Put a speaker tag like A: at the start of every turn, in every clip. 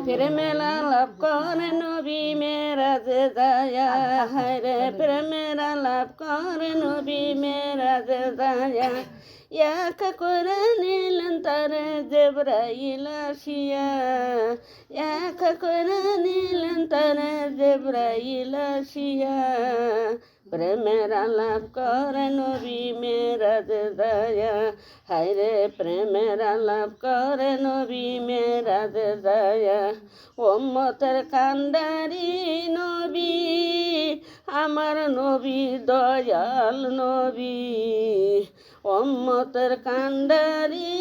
A: প্রেমেরা লাভ করে নবী মেরাজে যায়া, হায়রে প্রেমেরা লাভ করে নবী মেরাজে যায়া। একা করে নিলেন তারে জিবরাইল আসিয়া, একা করে নিলেন তারে জিবরাইল আসিয়া। প্রেমের আলাপ করে নবী মেরাজে যায়া, হায়রে প্রেমের আলাপ করে নবী মেরাজে যায়া। উম্মতের কান্ডারি নবী, আমার নবী দয়াল নবী। উম্মতের কান্ডারি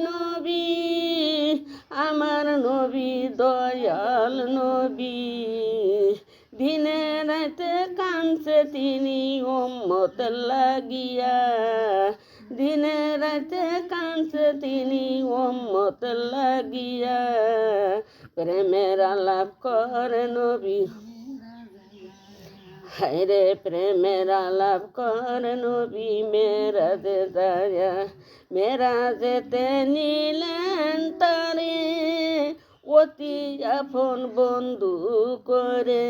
A: নবী, আমার নবী দয়াল নবী। দিনে রাতে কাঁদছে তিনি উম্মত লাগিয়া, দিনে রাতে কাঁদছে তিনি উম্মত লাগিয়া। প্রেমের আলাপ করে নবী, হায়রে প্রেমের আলাপ করে নবী মেরাজে যায়া। মেরাজেতে নিলেন তারে অতি আপন বন্ধু করে,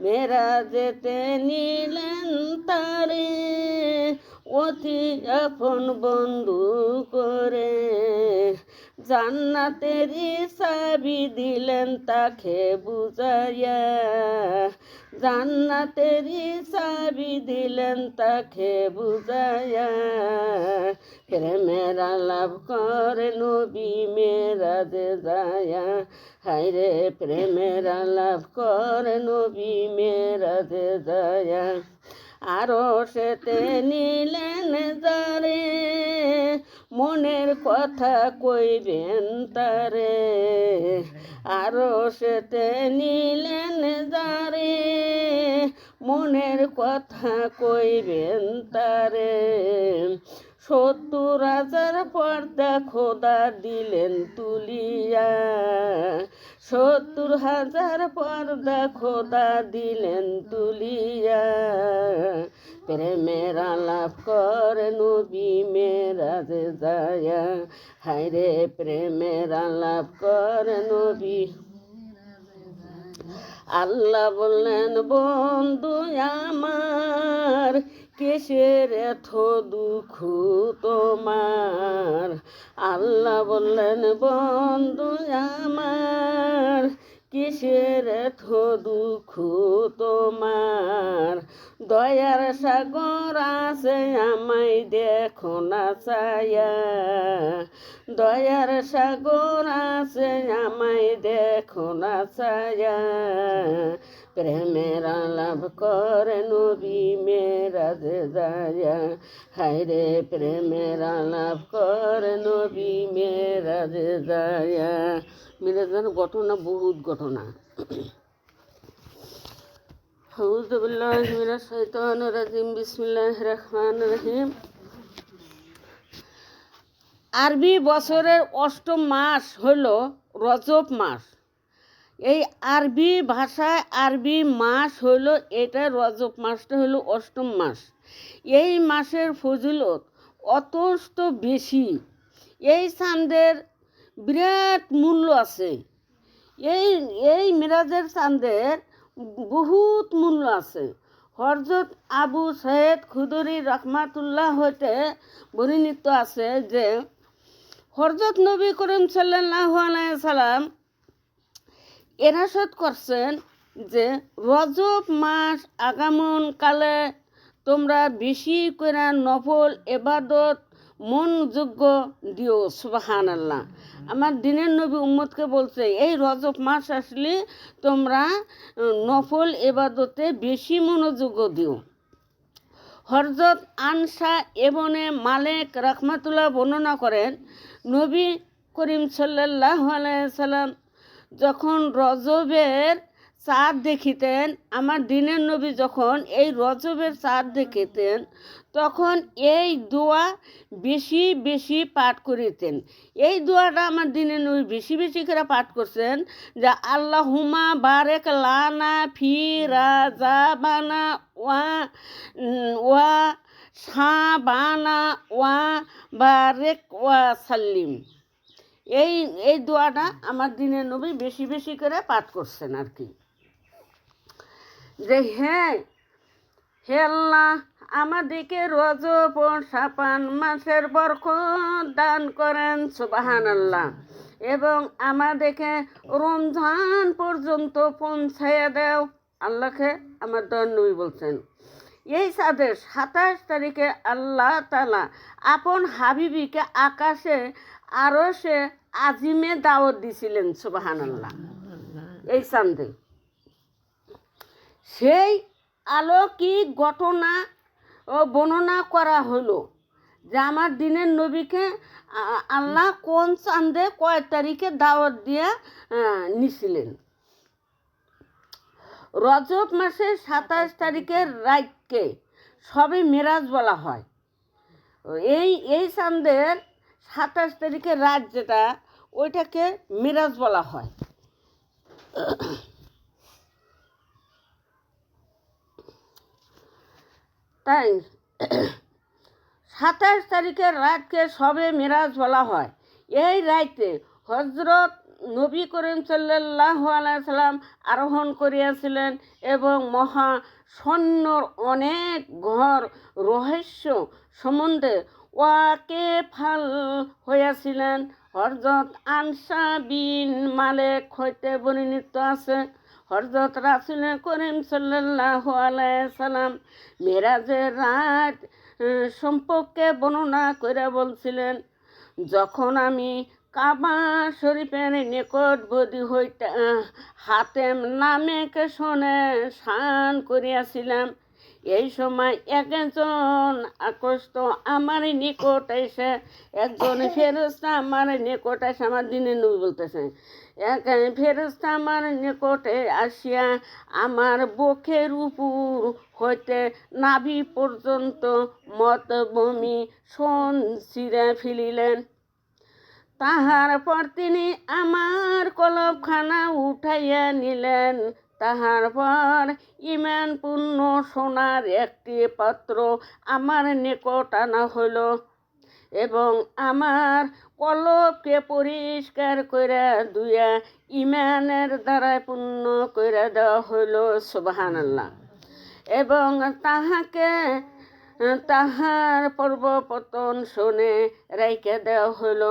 A: মেরাজেতে নিলেন তারে অতি আপন বন্ধু করে। জান্নাতেরই চাবি দিলেন তাকে বুঝাইয়া, জান্নাতেরই চাবি দিলেন তাকে বুঝাইয়া। প্রেমের আলাপ করে নবী মেরাজে যায়া, হায়রে প্রেমের আলাপ করে নবী মেরাজে যায়া। আরো সেতে নিলেন যারে মনের কথা কইবেন তারে, আরো সেতে নিলেন যারে মনের কথা কইবেন তারে। 70,000 পর্দা খোদা দিলেন তুলিয়া, 70,000 পর্দা খোদা দিলেন তুলিয়া। প্রেমের আলাপ করে নবী মেরাজে যায়া, হায়রে প্রেমের আলাপ করে নবী। আল্লাহ বললেন বন্ধু আমার, কিসের এত দুঃখ তোমার। আল্লাহ বললেন বন্ধু আমার, কিসের এত দুঃখ তোমার। দয়ার সাগর আছে আমায় দেখো না চায়া, দয়ার সাগর আছে আমায় দেখো না চায়া। প্রেমের আলাপ করে নবী মেরাজে যায়া, হায়রে প্রেমের আলাপ করে নবী মেরাজে যায়া। মেরাজের ঘটনা বহুত ঘটনা। আউযু বিল্লাহি মিনাশ শাইতানির রাজিম, বিসমিল্লাহির রহমানির রহিম। আরবি বছরের 8ম মাস হল রজব মাস। এই আরবি ভাষায় আরবি মাস হলো এটা, রজব মাসটা হলো 8ম মাস। এই মাসের ফজিলত অত্যন্ত বেশি, এই চাঁদের বিরাট মূল্য আছে। এই মিরাজের চাঁদের বহুত মূল্য আছে। হযরত আবু সঈদ খুদরি রাহমাতুল্লাহ হতে বর্ণিত আছে যে হযরত নবী করিম সাল্লাল্লাহু আলাইহি সাল্লাম এরশাদ করছেন যে রজব মাস আগমন কালে তোমরা বেশি করে নফল ইবাদত মনোযোগ্য দিও। সুবহানাল্লাহ। আমার দিনের নবী উম্মতকে বলছে এই রজব মাস আসলে তোমরা নফল ইবাদতে বেশি মনোযোগ দিও। হযরত আনসা ইবনে মালিক রাহমাতুল্লাহ বর্ণনা করেন, নবী করিম সাল্লাল্লাহু আলাইহি সাল্লাম যখন রজবের চাঁদ দেখিতেন, আমার দিনের নবী যখন এই রজবের চাঁদ দেখিতেন তখন এই দোয়া বেশি বেশি পাঠ করিতেন। এই দোয়াটা আমার দিনের নবী বেশি বেশি করে পাঠ করছেন যে আল্লাহুম্মা বারেক লানা ফি রাজাবানা ওয়া শাবানা ওয়া বারেক ওয়া সাল্লিম। এই এই দোয়াটা আমার দিনের নবী বেশি বেশি করে পাঠ করছেন আর কি, যে হ্যাঁ হে আল্লাহ আমাদেরকে রজব ও শাবান মাসের বরকত দান করেন সুবহানাল্লাহ, এবং আমাদেরকে রমজান পর্যন্ত পৌঁছাইয়া দাও। আল্লাহকে আমার দয়ার নবী বলছেন। এই সাদের 27 তারিখে আল্লাহ তাআলা আপন হাবিবিকে আকাশে আরশে আজিমে দাওয়াত দিছিলেন সুবহানাল্লাহ। এই চাঁদে সেই অলৌকিক ঘটনা ও বর্ণনা করা হলো যে আমার দিনের নবীকে আল্লাহ কোন চাঁদে কয় তারিখে দাওয়াত দিয়ে নিছিলেন। রজব মাসের 27 তারিখের রাতকে সবে মেরাজ বলা হয়। এই চাঁদের 27 তারিখের রাত যেটা, ওইটাকে মেরাজ বলা হয়। তাই 27 তারিখের রাতকে সবে মেরাজ বলা হয়। এই রাতে হজরত নবী করিম সাল্লাল্লাহু আলাইহি সাল্লাম আরোহণ করিয়াছিলেন এবং মহা সৈন্যর অনেক ঘর রহস্য সম্বন্ধে ওয়াকেফাল হইয়াছিলেন। হযরত আনসা বিন মালিক হইতে বর্ণিত আছে, হযরত রাসূল করিম সাল্লাল্লাহু আলাইহি সাল্লাম মেরাজের রাত সম্পর্কে বর্ণনা করে বলছিলেন, যখন আমি কাবা শরীফের নিকটবর্তী হইতে হাতেম নামেকে শুনে স্নান করিয়াছিলাম, এই সময় একজন আকস্ত আমার নিকট এসে, একজন ফেরেশতা আমার নিকট এসে, আমার দিনের নবী বলতেছে, এক ফেরেশতা আমার নিকটে আসিয়া আমার বুকের উপর হইতে নাভি পর্যন্ত মতভূমি শোন ছিঁড়ে ফেলিলেন। তাহার পর তিনি আমার কলবখানা উঠাইয়া নিলেন। তাহার পর ইমানপূর্ণ সোনার একটি পাত্র আমার নিকট আনা হইল এবং আমার কলবকে পরিষ্কার করে ধুইয়া ইমানের দ্বারায় পূর্ণ করে দেওয়া হইল সুবহানাল্লাহ, এবং তাহার পর্বপতন শুনে রাইখে দেওয়া হইল।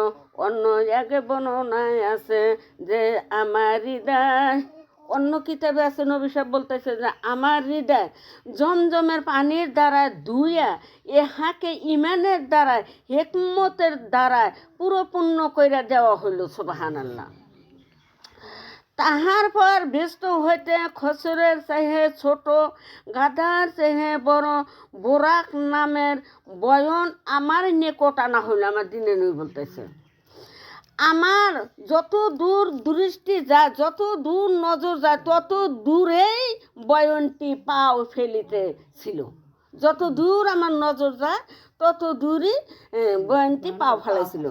A: অন্য এক বর্ণনায় আছে যে আমার হৃদয়, অন্য কিতাবে আছে নবী সাহেব বলতেছে যে আমার হৃদয় জমজমের পানির দ্বারায় ধুইয়া ইহাকে ইমানের দ্বারায় হিকমতের দ্বারায় পুরোপূর্ণ কইরা দেওয়া হইল সুবহানাল্লাহ। তাহার পর ব্যস্ত হইতে খসরের চেয়ে ছোট, গাধার চেয়ে বড় বোরাক নামের বয়ন আমার নিকট আনা হইল। আমার দিনে নবী বলতেছে, আমার যত দূর দৃষ্টি যায়, যত দূর নজর যায়, তত দূরেই বয়নটি পাও ফেলিতে ছিল। যত দূর আমার নজর যায় তত দূরই বয়নটি পাও ফেলাইছিল।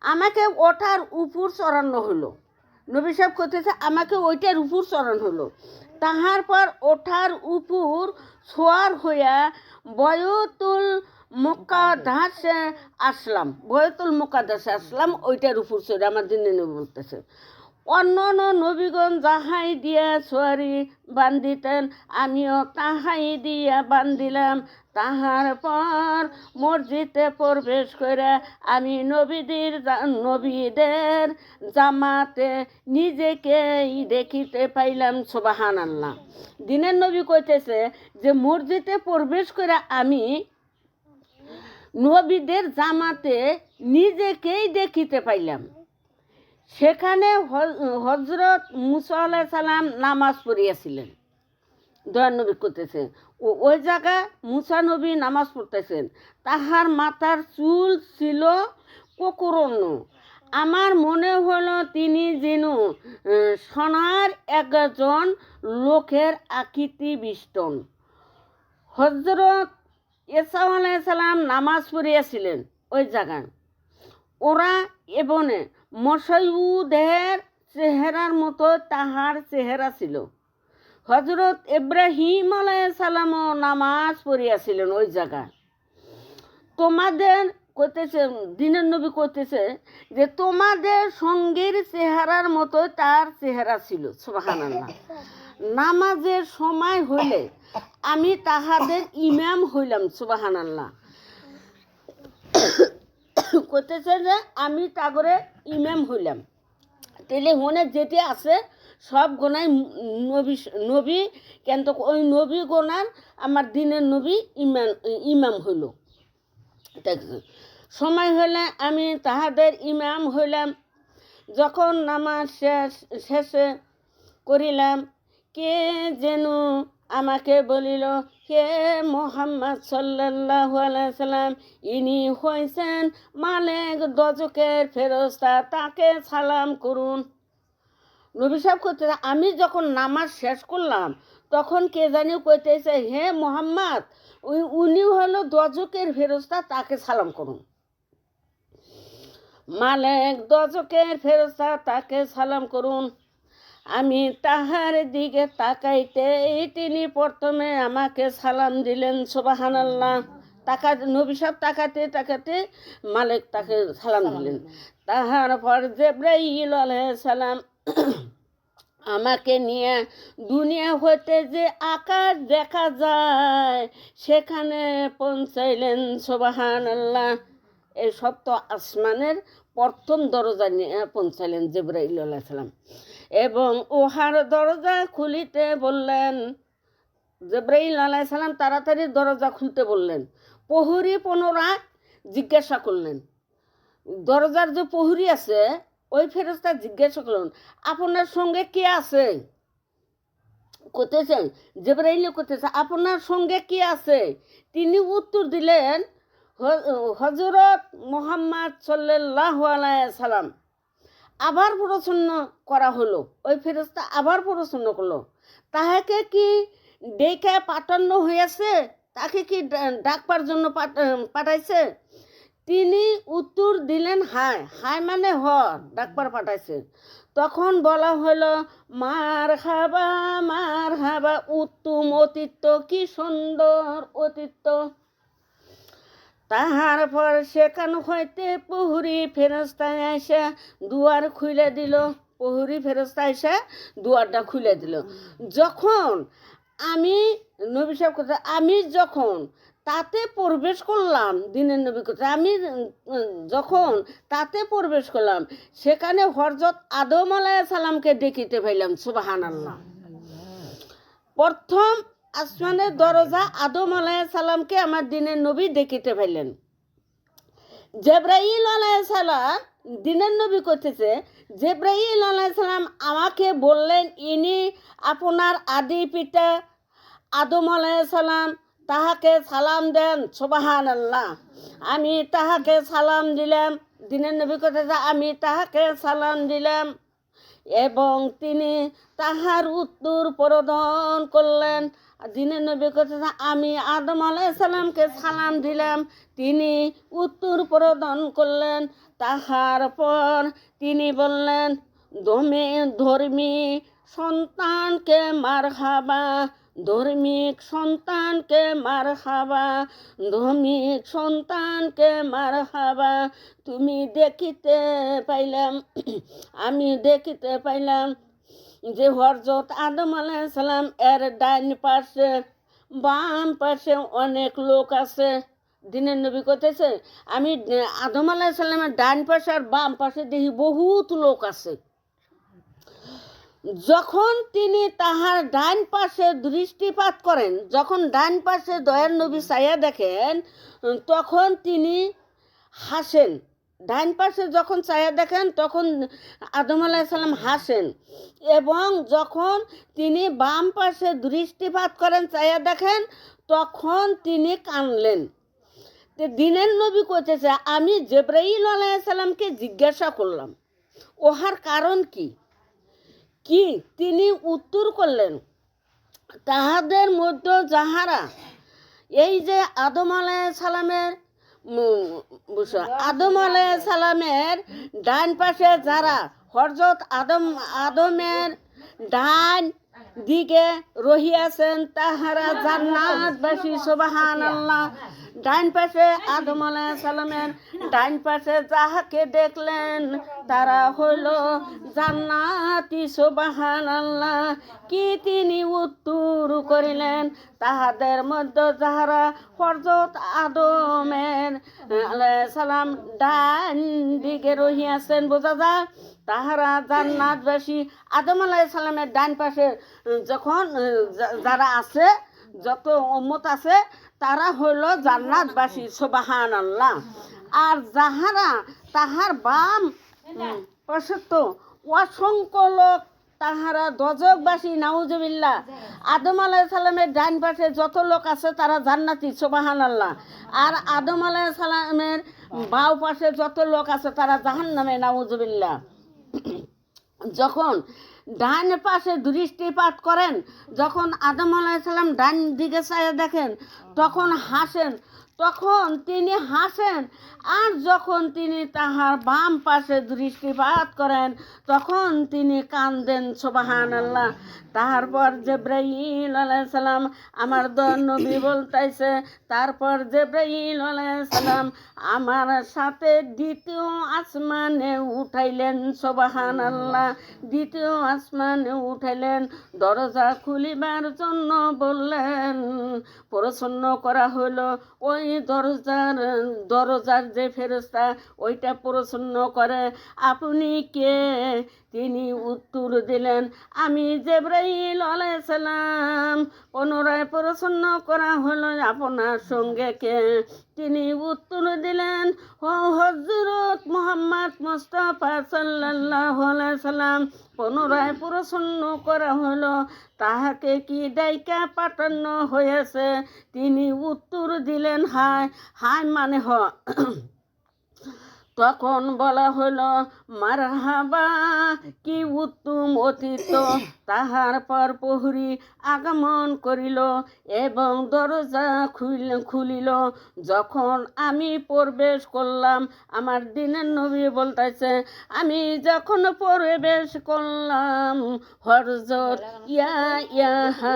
A: আমাকে ওটার উপর চড়ানো হলো। নবী সাহেব করতেছে আমাকে ওইটার উপর চড়ানো হলো। তাহার পর ওঠার উপর ছোয়ার হইয়া বয়তুল মুকাদ্দাসে আসলাম। বয়তুল মুকাদ্দাসে আসলাম, ওইটার উপর চড়ে আমার দিনে নবী বলতেছে। অন্য নবীগণ যাহাই দিয়া সোয়ারি বান্ধিতেন, আমিও তাহাই দিয়া বান্ধিলাম। তাহার পর মসজিদে প্রবেশ করে আমি নবীদের জামাতে নিজেকেই দেখিতে পাইলাম সুবহানাল্লাহ। দিনের নবী কইতেছে যে মসজিদে প্রবেশ করে আমি নবীদের জামাতে নিজেকেই দেখিতে পাইলাম। সেখানে হজরত মুসা আলাইহিস সালাম নামাজ পড়িয়াছিলেন। দয়ার নবী করতেছে ওই জায়গায় মুসা নবী নামাজ পড়তেছেন। তাহার মাথার চুল ছিল কোকরণ্য। আমার মনে হলো তিনি যেন সোনার একজন লোকের আকৃতি বিষ্টন। হজরত ঈসা আলাইহিস সালাম নামাজ পড়িয়াছিলেন ওই জায়গায়। ওরা এবনে মশাইউদের চেহারার মতো তাহার চেহারা ছিল। হজরত ইব্রাহিম আলাইহিস সালামও নামাজ পড়িয়াছিলেন ওই জায়গায়। করতেছে, দিনের নবী করতেছে যে তোমাদের সঙ্গীর চেহারার মতো তার চেহারা ছিল। সুবহানাল্লাহ। নামাজের সময় হইলে আমি তাহাদের ইমাম হইলাম। সুবহানাল্লাহ। করতেছে যে আমি তাগরে ইমাম হইলাম। তাহলে মনে যেটি আছে সব গোনায় নবী নবী কিন্তু ওই নবী গোনার আমার দিনের নবী ইমাম হইল। সময় হলে আমি তাহাদের ইমাম হইলাম। যখন নামাজ শেষে করিলাম, কে যেন আমাকে বলিল, হে মোহাম্মদ সাল্লাল্লাহু আলাইহি সাল্লাম, ইনি হয়েছেন মালেক দজকের ফেরেশতা, তাকে সালাম করুন। নবী সাহেব করতে, আমি যখন নামাজ শেষ করলাম তখন কে জানি কইতেছে, হে মোহাম্মদ, উনি হলো দজকের ফেরেশতা, তাকে সালাম করুন। মালেক দজকের ফেরেশতা, তাকে সালাম করুন। আমি তাহার দিকে তাকাইতে তিনি প্রথমে আমাকে সালাম দিলেন। সুবহানাল্লাহ। নবী সাহেব তাকাতে মালিক তাকে সালাম দিলেন। তাহার পর জিবরাইল আলাইহিস সালাম আমাকে নিয়ে দুনিয়া হইতে যে আকাশ দেখা যায় সেখানে পৌঁছাইলেন। সুবহানাল্লাহ। এই সপ্ত আসমানের প্রথম দরজা নিয়ে পৌঁছালেন জিবরাইল আলাইহিস সালাম এবং উহার দরজা খুলিতে বললেন। জিবরাইল আলাইহিস সালাম তাড়াতাড়ি দরজা খুলতে বললেন। প্রহরী পুনরায় জিজ্ঞাসা করলেন, দরজার যে প্রহরী আছে ওই ফেরেশতা জিজ্ঞাসা করলেন, আপনার সঙ্গে কে আছে? করতেছেন জিবরাইল করতেছে, আপনার সঙ্গে কে আছে? তিনি উত্তর দিলেন, হযরত মুহাম্মদ সাল্লাল্লাহু আলাইহি সাল্লাম। আবার প্রশ্ন করা হলো, ওই ফেরেশতা আবার প্রশ্ন করলো, তাহাকে কি ডেকে পাঠানো হয়েছে? তাকে কি ডাকবার জন্য পাঠাইছে? তিনি উত্তর দিলেন, হায় হায় মানে ডাকবার পাঠাইছে। তখন বলা হলো, মার হাবা, উত্তম অতীত, কি সুন্দর অতীত। তাহার পর সেখান হইতে প্রহরী ফেরেশতা এসে দুয়ার খুলে দিল। প্রহরী ফেরেশতা এসে দুয়ারটা খুলে দিল। যখন আমি নবী সাহেব কথা, আমি যখন তাতে প্রবেশ করলাম, দিনের নবী কথা, আমি যখন তাতে প্রবেশ করলাম সেখানে হযরত আদম আলাইহিস সালামকে দেখিতে পাইলাম। সুবহানাল্লাহ। প্রথম আসমানের দরজা আদম আলাইহিস সালামকে আমার দিনের নবী দেখিতে পাইলেন। জিবরাইল আলাইহিস সালাম, দিনের নবী করতেছে, জিবরাইল আলাইহিস সালাম আমাকে বললেন, ইনি আপনার আদি পিতা আদম আলাইহিস সালাম, তাহাকে সালাম দেন। সুবহানাল্লাহ। আমি তাহাকে সালাম দিলাম। দিনের নবী করতেছে, আমি তাহাকে সালাম দিলাম এবং তিনি তাহার উত্তর প্রদান করলেন। দিনের নবী করতেছে, আমি আদম আলাইহিস সালামকে সালাম দিলাম, তিনি উত্তর প্রদান করলেন। তাহার পর তিনি বললেন, ধর্মী সন্তানকে মারহাবা, ধর্মিক সন্তানকে মারহাবা, ধর্মিক সন্তানকে মারহাবা। তুমি দেখিতে পাইলাম, আমি দেখিতে পাইলাম যে হযরত আদম আলাইহিস সালাম এর ডান পাশে বাম পাশে অনেক লোক আছে। দিনের নবী করতেছে, আমি আদম আলাইহিস সালামের ডান পাশে আর বাম পাশে দেখি বহুত লোক আছে। যখন তিনি তাহার ডান পাশে দৃষ্টিপাত করেন, যখন ডান পাশে দয়ার নবী চাইয়া দেখেন তখন তিনি হাসেন। ডান পাশে যখন চাইয়া দেখেন তখন আদম আলাইহিস সালাম হাসেন এবং যখন তিনি বাম পাশে দৃষ্টিপাত করেন চাইয়া দেখেন তখন তিনি কানলেন। দিনের নবী কইতেছে, আমি জিবরাইল আলাইহিস সালামকে জিজ্ঞাসা করলাম ওহার কারণ কি কি? তিনি উত্তর করলেন, তাহাদের মধ্যে যাহারা এই যে আদম আলাইহিস সালামের ডান পাশে যারা হযরত আদমের ডান দিকে রহিয়াছেন তাহারা জান্নাতবাসী। সুবহানাল্লাহ। ডাইন পাশে আদম আলাইহিস সালামের ডাইন পাশে যাহাকে দেখলেন তারা হইল জান্নাতি সুবহানাল্লাহ। কি তিনি উত্তর করিলেন, তাহাদের মধ্যে যাহারা হযরত আদমের আলাইহিস সালাম ডান দিকে রহিয়াছেন, বোঝা যায় তাহারা জান্নাতবাসী। আদম আলাইহিস সালামের ডান পাশে যখন যারা আছে, যত উম্মত আছে, তারা হইল জান্নাতবাসী সুবহানাল্লাহ। আর যাহারা তাহার বাম পাশে তো অসংখ্য লোক, তাহারা দজকবাসী, নাউজুবিল্লাহ। আদম আলাইহিস সালামের ডান পাশে যত লোক আছে তারা জান্নাতি সুবহানাল্লাহ। আর আদম আলাইহিস সালামের বাম পাশে যত লোক আছে তারা জাহান্নামে, নাউজুবিল্লাহ। যখন ডান পাশে দৃষ্টিপাত করেন, যখন আদম আলাইহিস সালাম ডান দিকে চাইয়া দেখেন, তখন হাসেন, তখন তিনি হাসেন। আর যখন তিনি তাহার বাম পাশে দৃষ্টিপাত করেন, তখন তিনি কান্দেন সুবহানাল্লাহ। তারপর জিবরাইল আলাইহিস সালাম, আমার নবী বলতেছে, তারপর জিবরাইল আলাইহিস সালাম আমার সাথে দ্বিতীয় আসমানে উঠাইলেন সুবহানাল্লাহ। দ্বিতীয় আসমানে উঠাইলেন, দরজা খুলিবার জন্য বললেন, প্রসন্ন করা হলো। ওই দরজার যে ফেরেশতা, ওইটা প্রসন্ন করে, আপনি কে? তিনি উত্তর দিলেন, আমি জিবরাইল আলাইহিস সালাম। পুনরায় প্রসন্ন করা হলো, আপনার সঙ্গে কে? তিনি উত্তর দিলেন, ও হযরত মুহাম্মদ মুস্তাফা সাল্লাল্লাহু আলাইহি সাল্লাম। পুনরায় প্রসন্ন করা হলো, তাহাকে কি ডাইকা পাঠানো হয়েছে? তিনি উত্তর দিলেন, হায়। হায় মানে তখন বলা হলো, মারহাবা, কি উত্তম অতীত। তাহার পর প্রহরী আগমন করিল এবং দরজা খুলিল। যখন আমি প্রবেশ করলাম, আমার দিনের নবী বলতেছে, আমি যখন প্রবেশ করলাম, হযরত ইয়াহ্যা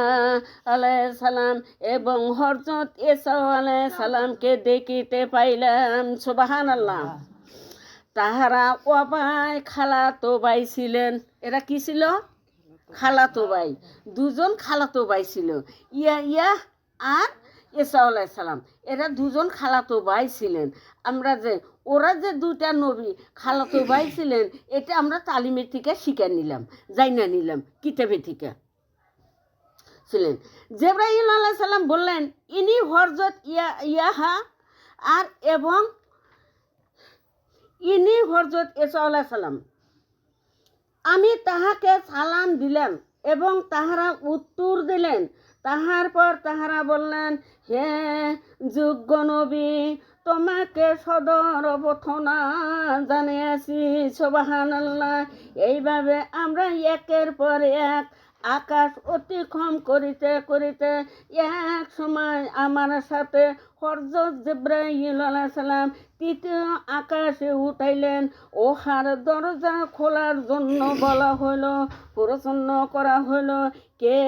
A: আলাইহিস সালাম এবং হযরত ঈসা আলাইহিস সালামকে দেখিতে পাইলাম সুবহানাল্লাহ। তাহারা অবাই খালাতো ভাই ছিলেন। এরা কি ছিল? খালাতো ভাই। দুজন খালাতো ভাই ছিল, ইয়া আর ঈসা আলাইহিস সালাম। এরা দুজন খালাতো ভাই ছিলেন। আমরা যে ওরা যে দুইটা নবী খালাতো ভাই ছিলেন, এটা আমরা তালিমের থেকে শিখে নিলাম, জাইনা নিলাম, কিতাবে থেকে ছিলেন। জিবরাইল আলাইহিস সালাম বললেন, ইনি হযরত ইয়াহ্যা আর এবং ইনি হযরত ঈসা আলাইহিস সালাম। আমি তাহাকে সালাম দিলাম এবং তাহারা উত্তর দিলেন। তাহার পর তাহারা বললেন, হে যোগ্য নবী, তোমাকে সদর অভ্যর্থনা জানিয়েছি সুবহানাল্লাহ। এইভাবে আমরা একের পর এক আকাশ অতিক্রম করিতে করিতে এক সময় আমার সাথে হযরত জিবরাইল আলাইহিস সালাম তৃতীয় আকাশে উঠাইলেন। ওহার দরজা খোলার জন্য বলা হইল, প্রসন্ন করা হইল, কে?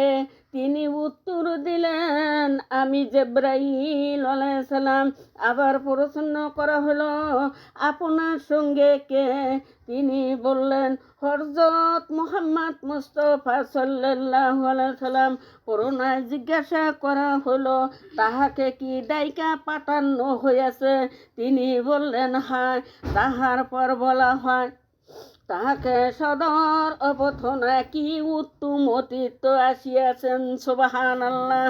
A: তিনি উত্তর দিলেন, আমি জিবরাইল আলাইহিস সালাম। আবার প্রসন্ন করা হলো, আপনার সঙ্গে কে? তিনি বললেন, হযরত মুহাম্মদ মুস্তাফা সাল্লাল্লাহু আলাইহি সাল্লাম। পুনরায় জিজ্ঞাসা করা হলো, তাহাকে কি ডাইকা পাঠানো হয়েছে? তিনি বললেন, হ্যাঁ। তাহার পর বলা হয়, তাহাকে সদর অভ্যর্থনা কি উত্তম অতীত আসিয়াছেন সুবহানাল্লাহ।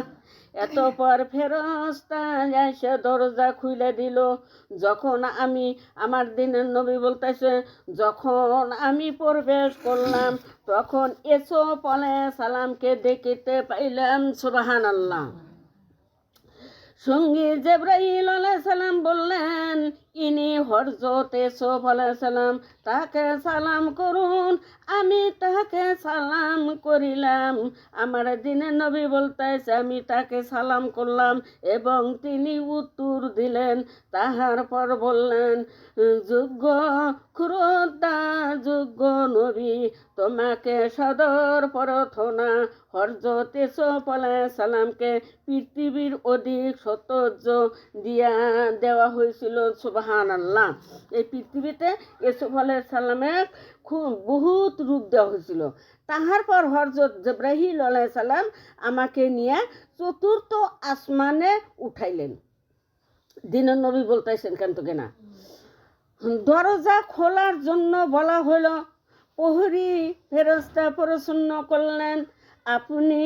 A: এতপর ফেরেশতা এসে দরজা খুলে দিল। যখন আমি, আমার দিনের নবী বলতেছে, যখন আমি প্রবেশ করলাম, তখন ইউসুফ আলাইহিস সালামকে দেখিতে পাইলাম সুবহানাল্লাহ। সঙ্গী জিবরাইল আলাইহিস সালাম বললেন, ইনি হযরত ইউসুফ আলাইহিস সালাম, তাকে সালাম করুন। আমি তাকে সালাম করিলাম। আমার দিনের নবী বলতেছে আমি তাকে সালাম করলাম এবং তিনি উত্তর দিলেন। তাহার পর বললেন, যোগ্য খুরদা, যোগ্য নবী, তোমাকে সদর প্রার্থনা। হযরত ইউসুফ আলাইহিস সালামকে পৃথিবীর অধিক সৌন্দর্য দিয়া দেওয়া হয়েছিল। সুবহানাল্লাহ। এই পৃথিবীতে ইউসুফ আলাইহিস সালামের খুব বহুত রূপ দেওয়া হয়েছিল। তাহার পর হযরত জিবরাইল আলাইহিস সালাম আমাকে নিয়ে চতুর্থ আসমানে উঠাইলেন। দিনের নবী বলতেছেন কেন তো কেনা, দরজা খোলার জন্য বলা হলো। প্রহরী ফেরেশতা প্রশ্ন করলেন, আপনি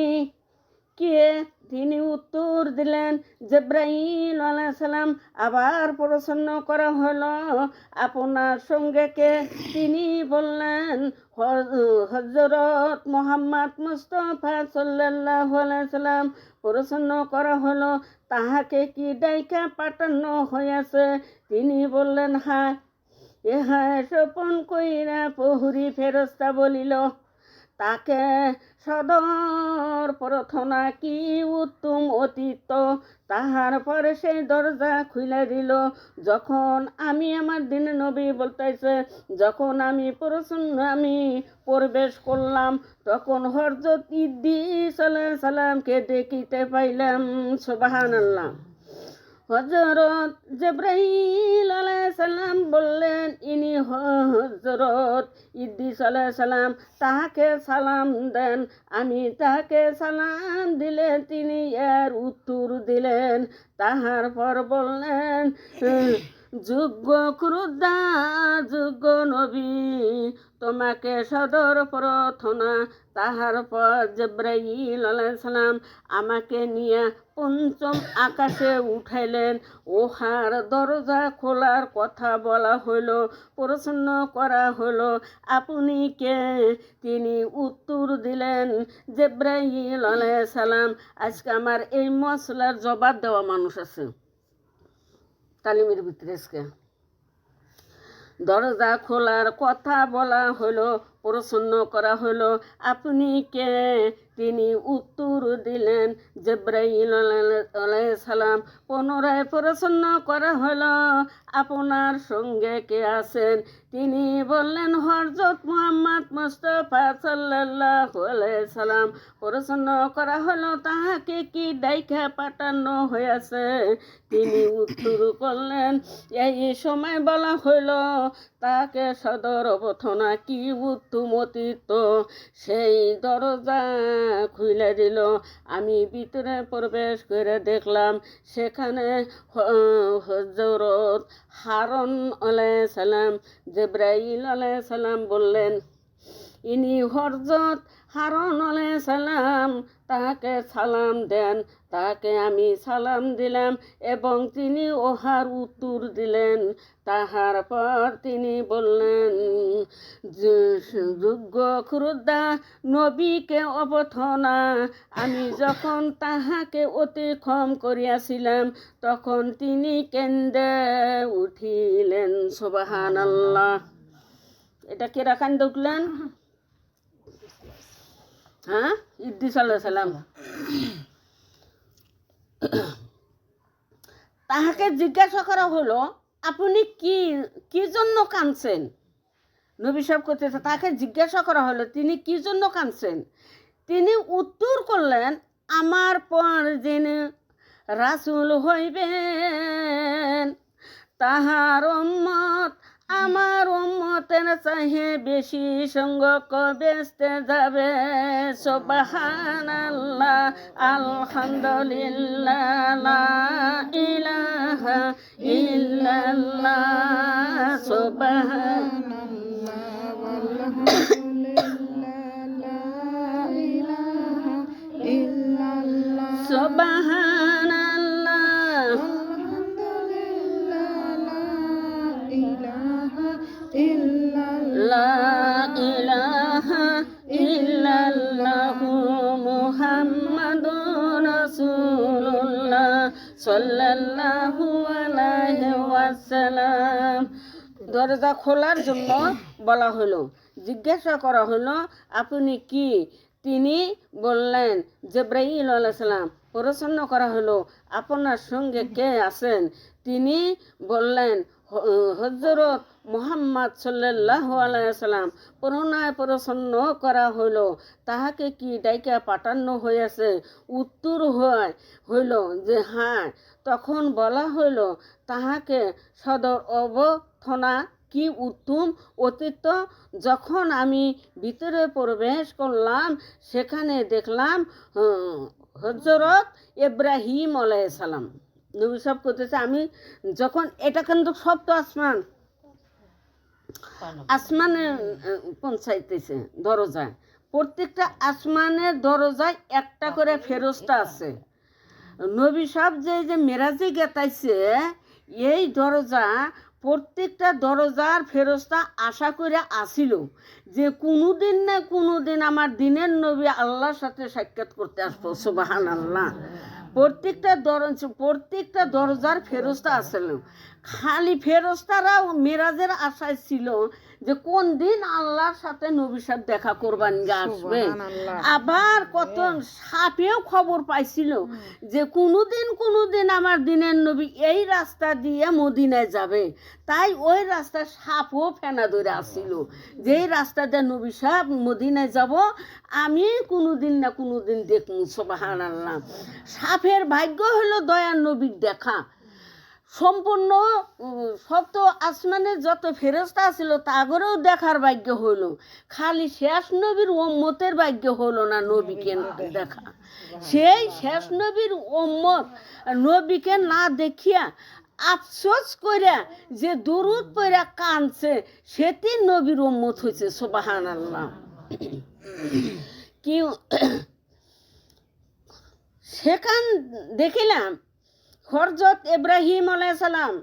A: কে? তিনি উত্তর দিলেন, জিবরাইল আলাইহিস সালাম। আবার প্রশ্ন করা হলো, আপনার সঙ্গে কে? তিনি বললেন, হযরত মুহাম্মদ মুস্তাফা সাল্লাল্লাহু আলাইহি সাল্লাম। প্রশ্ন করা হলো, তাহাকে কি ডাইকা পাঠানো হয়েছে? তিনি বললেন, হ্যাঁ। ইহা গোপন কইরা প্রহরী ফেরেশতা বলিল, তাকে সদর প্রার্থনা কি উত্তম অতীত। তাহার পরে সেই দরজা খুলে দিল। যখন আমি আমার দিন নবী বলতেছে, যখন আমি প্রবেশ করলাম, তখন হযরত ইদ্রিস আলাইহিস সালামকে দেখিতে পাইলাম। সুবহানাল্লাহ। হযরত জিবরাইল আলাইহিস সালাম বললেন, ইনি হযরত ইদ্রিস আলাইহিস সালাম, তাহাকে সালাম দেন। আমি তাহাকে সালাম দিলে তিনি এর উত্তর দিলেন। তাহার পর বললেন, যোগ্য ক্রুদ্ধা, যোগ্য নবী, তোমাকে সদর প্রার্থনা। তাহার পর জিবরাইল আলাইহিস সালাম আমাকে নিয়ে পঞ্চম আকাশে উঠাইলেন। ওহার দরজা খোলার কথা বলা হইল। প্রশ্ন করা হলো, আপনি কে? তিনি উত্তর দিলেন, জিবরাইল আলাইহিস সালাম। আজকে আমার এই মশলার জবাব দেওয়া মানুষ আছে তালিমের ভিতরে। আজকে দরজা খোলার কথা বলা হলো, প্রশ্ন করা হলো, আপনি কে? তিনি উত্তর দিলেন, জিবরাইল আলাইহিস সালাম। পুনরায় প্রশ্ন করা হলো, আপনার সঙ্গে কে আছেন? তিনি বললেন, হযরত মুহাম্মদ মুস্তাফা সাল্লাল্লাহু আলাইহি সাল্লাম। প্রশ্ন করা হলো, তাহাকে কি ডাইকা পাঠানো হয়েছে? তিনি উত্তর করলেন, এই সময় বলা হইল, তাকে সদর প্রার্থনা কি উত্তম অতীত। সেই দরজা খুলে দিল। আমি ভিতরে প্রবেশ করে দেখলাম, সেখানে হযরত হারুন আলাইহিস সালাম। জিবরাইল আলাইহিস সালাম বললেন, ইনি হযরত হারুন আলাইহিস সালাম, তাহাকে সালাম দেন। তাকে আমি সালাম দিলাম এবং তিনি ওহার উত্তর দিলেন। তাহার পর তিনি বললেন, যোগ্য ক্রুদ্ধা নবীকে অবথনা। আমি যখন তাহাকে অতিক্রম করিয়াছিলাম, তখন তিনি কেন্দে উঠিলেন। সুবহানাল্লাহ। এটা কে রাখান দেখলেন? হ্যাঁ, ইদ্রিস আলাইহিস সালাম। তাহাকে জিজ্ঞাসা করা হলো, আপনি কি জন্য কাঁদছেন? নবী সাহেব করতেছে, তাকে জিজ্ঞাসা করা হলো, তিনি কি জন্য কাঁদছেন? তিনি উত্তর করলেন, আমার পর যিনি রাসূল হইবেন, তাহার উম্মত আমার উম্মতের চাহে বেশি সংখ্যক বেহেশতে যাবে। সুবহানাল্লাহ, আলহামদুলিল্লাহ, লা ইলাহা ইল্লাল্লাহ, সুবহানাল্লাহ, আলহামদুলিল্লাহ, লা ইলাহা ইল্লাল্লাহ, সুবহানাল্লাহ, লা ইলাহা ইল্লাল্লাহু মুহাম্মাদুর রাসূলুল্লাহ। সাল্লাল্লাহু আলাইহি ওয়াসাল্লাম। দরজা খোলার জন্য বলা হলো, জিজ্ঞাসা করা হলো আপনি কি? তিনি বললেন জিবরাইল আলাইহিস সালাম। প্রশ্ন করা হলো আপনার সঙ্গে কে আছেন? তিনি বললেন হযরত মুহাম্মদ সাল্লাল্লাহু আলাইহি সাল্লাম। পুনরায় প্রশ্ন করা হলো তাহাকে কি ডাইকা পাঠানো হয়েছে? উত্তর হইল যে হ্যাঁ। তখন বলা হইল তাহাকে সদর অবর্থনা কি উত্তম অতীত। যখন আমি ভিতরে প্রবেশ করলাম সেখানে দেখলাম হযরত ইব্রাহিম আলাইহিস সালাম। নবী সাহেব করতেছে আমি যখন, এটা কিন্তু সব তো আসমানে পৌঁছাইতেছে দরজায়। প্রত্যেকটা আসমানের দরজায় একটা করে ফেরেশতা আছে। নবী সাহেব যে মেরাজে গেতাইছে এই দরজা, প্রত্যেকটা দরজার ফেরেশতা আশা করে আসিল যে কোনোদিন না কোনোদিন আমার দিনের নবী আল্লাহর সাথে সাক্ষাৎ করতে আসবো। সুবহানাল্লাহ। প্রত্যেকটা দরজার ফেরেশতা আসছিল। খালি ফেরেশতারাও মেরাজের আশায় ছিল যে কোন দিন আল্লাহর সাথে নবী সাহেব দেখা করবার আসবে। আবার কত সাপেও খবর পাইছিল যে কোনোদিন আমার দিনের নবী এই রাস্তা দিয়ে মদিনায় যাবে। তাই ওই রাস্তায় সাপও ফেনা ধরে আসছিল যে এই রাস্তা দিয়ে নবী সাহেব মদিনায় যাব, আমি কোনোদিন না কোনোদিন দেখব। সুবহানাল্লাহ। সাপের ভাগ্য হলো দয়ার নবীর দেখা। সম্পূর্ণ সপ্ত আসমানের যত ফেরেশতা ছিল তাগরেও দেখার ভাগ্য হলো, খালি শেষ নবীর উম্মতের ভাগ্য হলো না নবীকে দেখা। সেই শেষ নবীর উম্মত নবীকে না দেখিয়া আফসোস কইরা যে দুরূদ পড়া কাঁদছে, সেটি নবীর উম্মত হয়েছে। সুবহানাল্লাহ। কি সেখান দেখিলাম হযরত ইব্রাহিম আলাইহিস সালাম।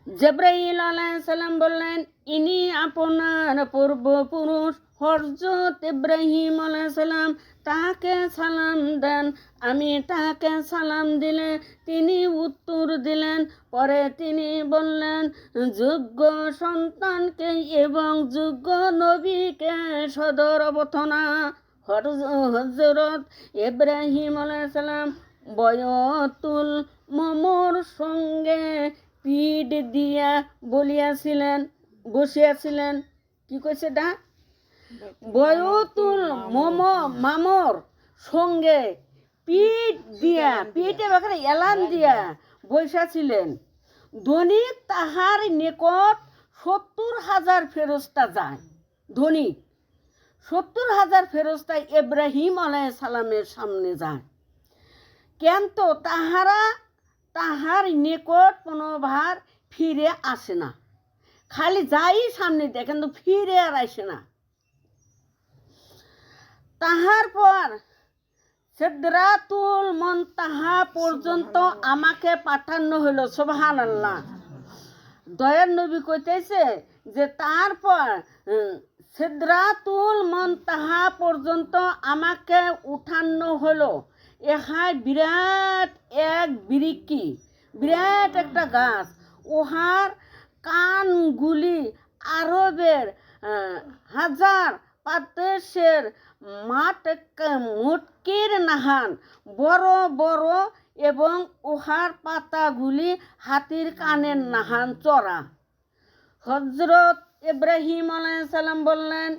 A: জিবরাইল আলাইহিস সালাম বললেন ইনি আপনার পূর্বপুরুষ হযরত ইব্রাহিম আলাইহিস সালাম, তাকে সালাম দেন। আমি তাকে সালাম দিলে তিনি উত্তর দিলেন। পরে তিনি বললেন যোগ্য সন্তানকে এবং যোগ্য নবীকে সদর অবর্থনা। হযরত ইব্রাহিম আলাইহিস সালাম বয়তুল মমর সঙ্গে পিঠ দিয়া বসিয়াছিলেন। কি কইছে এটা? বয়তুল মামর সঙ্গে পিঠ দিয়া, পিঠে বাখারে এলান দিয়া বসিয়াছিলেন। ধনিক তাহার নিকট 70,000 ফেরেশতা যায়। ধনিক 70,000 ফেরেশতা ইব্রাহিম আলাইহিস সালামের সামনে যায়। কিন্তু তাহার নিকট কোনোবার ফিরে আসে না, খালি যাই সামনে দিয়ে, কিন্তু ফিরে আর আসে না। তাহার পর সিদরাতুল মুনতাহা পর্যন্ত আমাকে পাঠানো হলো। সুবহানাল্লাহ। দয়ার নবী কইতেছে যে তারপর সিদরাতুল মুনতাহা পর্যন্ত আমাকে উঠানো হলো। এহায় বিরাট এক বিরিকি, বিরাট একটা গাছ। ওহার কানগুলি আরবের হাজার পাদেশের মুটকির নাহান বড় বড় এবং উহার পাতাগুলি হাতির কানের নাহান চড়া। হযরত ইব্রাহিম আলাইহিস সালাম বললেন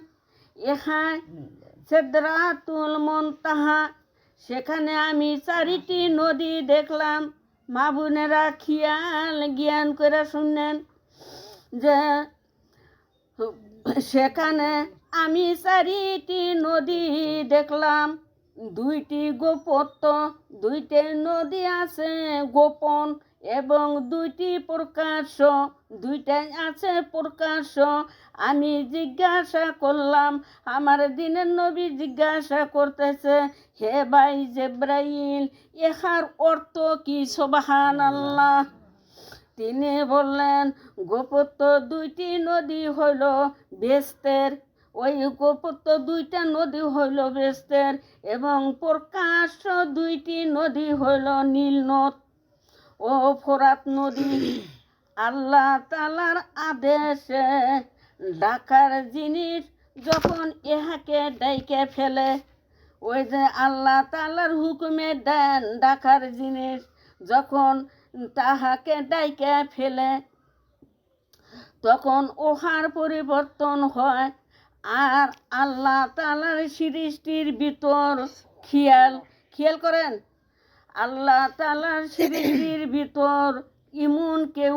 A: এখানে সিদরাতুল মুনতাহা, সেখানে আমি 4টি নদী দেখলাম। মা বোনেরা খেয়াল জ্ঞান করে শুনলেন যে সেখানে আমি 4টি নদী দেখলাম। 2টি গোপত্য, 2টি নদী আছে গোপন এবং 2টি প্রকাশ্য, 2টাই আছে প্রকাশ্য। আমি জিজ্ঞাসা করলাম, আমার দিনের নবী জিজ্ঞাসা করতেছে হে ভাই জিবরাইল ইহার অর্থ কি? সুবহানাল্লাহ। তিনি বললেন গোপত্য 2টি নদী হইল বেহেশতের ওই গোপত্য 2টা নদী হইল বেস্তের, এবং প্রকাশ্য 2টি নদী হইল নীল নদ ও ফোরাত নদী। আল্লাহ তাআলার আদেশে ডাকার জিনিস যখন ইহাকে ডাইকে ফেলে, ওই যে আল্লাহ তাআলার হুকুমে দেন ডাকার জিনিস যখন তাহাকে ডাইকে ফেলে, তখন ওহার পরিবর্তন হয়। আর আল্লাহ তাআলার সৃষ্টির ভিতর খেয়াল করেন, আল্লাহ তাআলার সৃষ্টির ভিতর এমন কেউ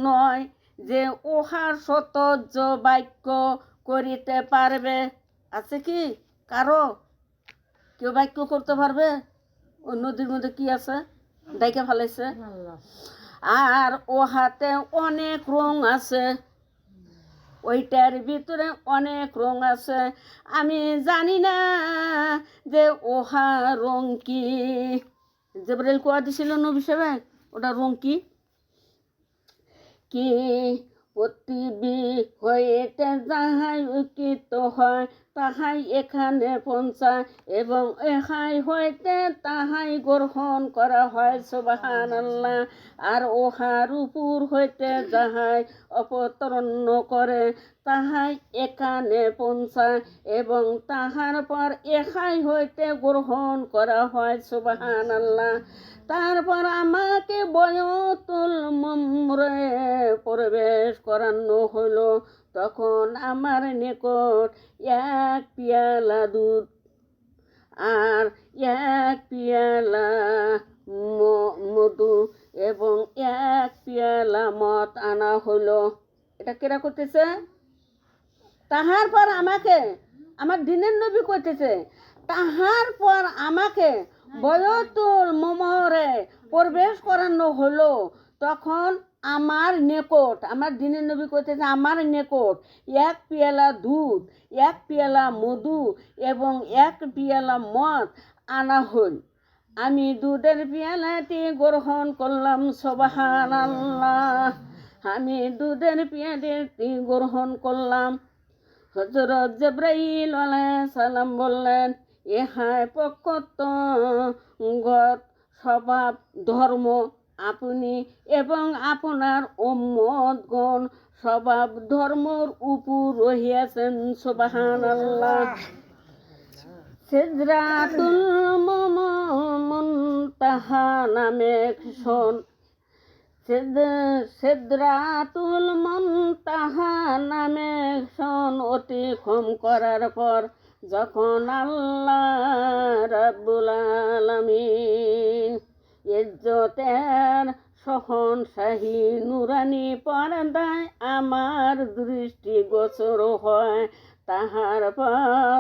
A: নয় যে ওহার সতর্য বাক্য করিতে পারবে। আছে কি কারো কেউ বাক্য করতে পারবে? ওই নদীর মধ্যে কি আছে ডাইকে ফেলাইছে। আর ওহাতে অনেক রং আছে, ওইটার ভিতরে অনেক রং আছে। আমি জানি না যে ওহা রং কি। জিবরাইল কোয়া দিছিল নবী সাহেব, ওটা রং কি? কি প্রতিবি হইতে যাহাই উকিত হয় তাহাই এখানে পৌঁছায়, এবং এহাই হইতে তাহাই গ্রহণ করা হয়। সুবহানাল্লাহ। আর ওহার উপর হইতে যাহাই অবতরণ করে তাহাই এখানে পৌঁছায়, এবং তাহার পর এহাই হইতে গ্রহণ করা হয়। সুবহানাল্লাহ। তারপর আমাকে বয়তুল মুমরে প্রবেশ করানো হলো। তখন আমার নিকট 1 পেয়ালা দুধ আর 1 পেয়ালা মধু এবং 1 পেয়ালা মদ আনা হলো। এটা কেরা করতেছে? তাহার পর আমাকে, আমার দিনের নবী কইতেছে, তাহার পর আমাকে বয়তুল মুমরে প্রবেশ করানো হলো। তখন আমার নিকট, আমার দিনের নবী কইতেছে, আমার নিকট 1 পেয়ালা দুধ, 1 পেয়ালা মধু এবং 1 পেয়ালা মদ আনা হল। আমি দুধের পেয়ালাটি গ্রহণ করলাম। সুবহানাল্লাহ। আমি দুধের পেয়ালাটি গ্রহণ করলাম। হযরত জিবরাইল আলাইহিস সালাম বললেন, ইহাই প্রকৃতগত স্বভাব ধর্ম। আপনি এবং আপনার উম্মতগণ স্বভাব ধর্মর উপর রহিয়াছেন। সুবহানাল্লাহ। সিদরাতুল মুনতাহা নামে সিদরাতুল মুনতাহা নামে অতিক্রম করার পর যখন আল্লাহ রাব্বুল আলামিন ইজ্জতের সহনশাহী নুরানি পর্দায় আমার দৃষ্টিগোচর হয়, তাহার পর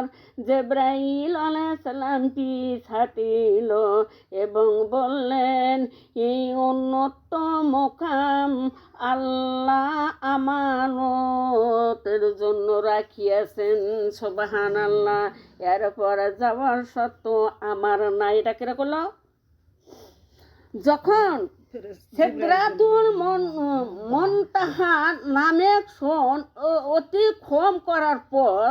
A: জিবরাইল আলাইহিস সালাম পিছ হাঁটিল এবং বললেন, এই উন্নত মোকাম আল্লাহ আমানতের জন্য রাখিয়াছেন। সুবহানাল্লাহ। এরপর যাওয়ার সত্য আমার নাই। এটা কেরা করলো? যখন সিদরাতুল মুনতাহা নামে অতিক্রম করার পর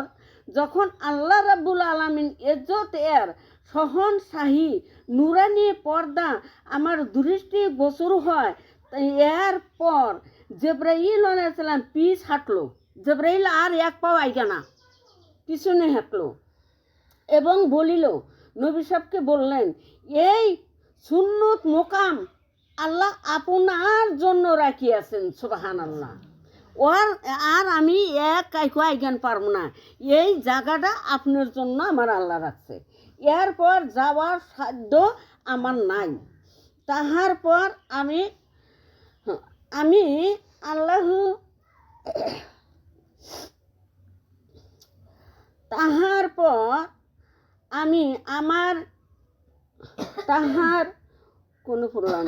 A: যখন আল্লাহ রাব্বুল আলামিন ইজ্জতের সহনশাহী নুরানি পর্দা আমার দৃষ্টি গোচর হয়, এরপর জিবরাইল আলাইহিস সালাম পিছ হাঁটলো। জিবরাইল আর 1 পাও আইগা না, পিছনে হাঁটলো এবং বলিল, নবী সাহেবকে বললেন, এই সুন্নত মোকাম আল্লাহ আপনার জন্য রাখিয়াছেন। সুবহানাল্লাহ। আর আমি কাইকো আইগান পারবো না, এই জায়গাটা আপনার জন্য আমার আল্লাহ রাখছে। এরপর যাওয়ার সাধ্য আমার নাই। তাহার পর আমি আল্লাহ তাহার পর আমি আমার তাহার কোনো প্রমাণ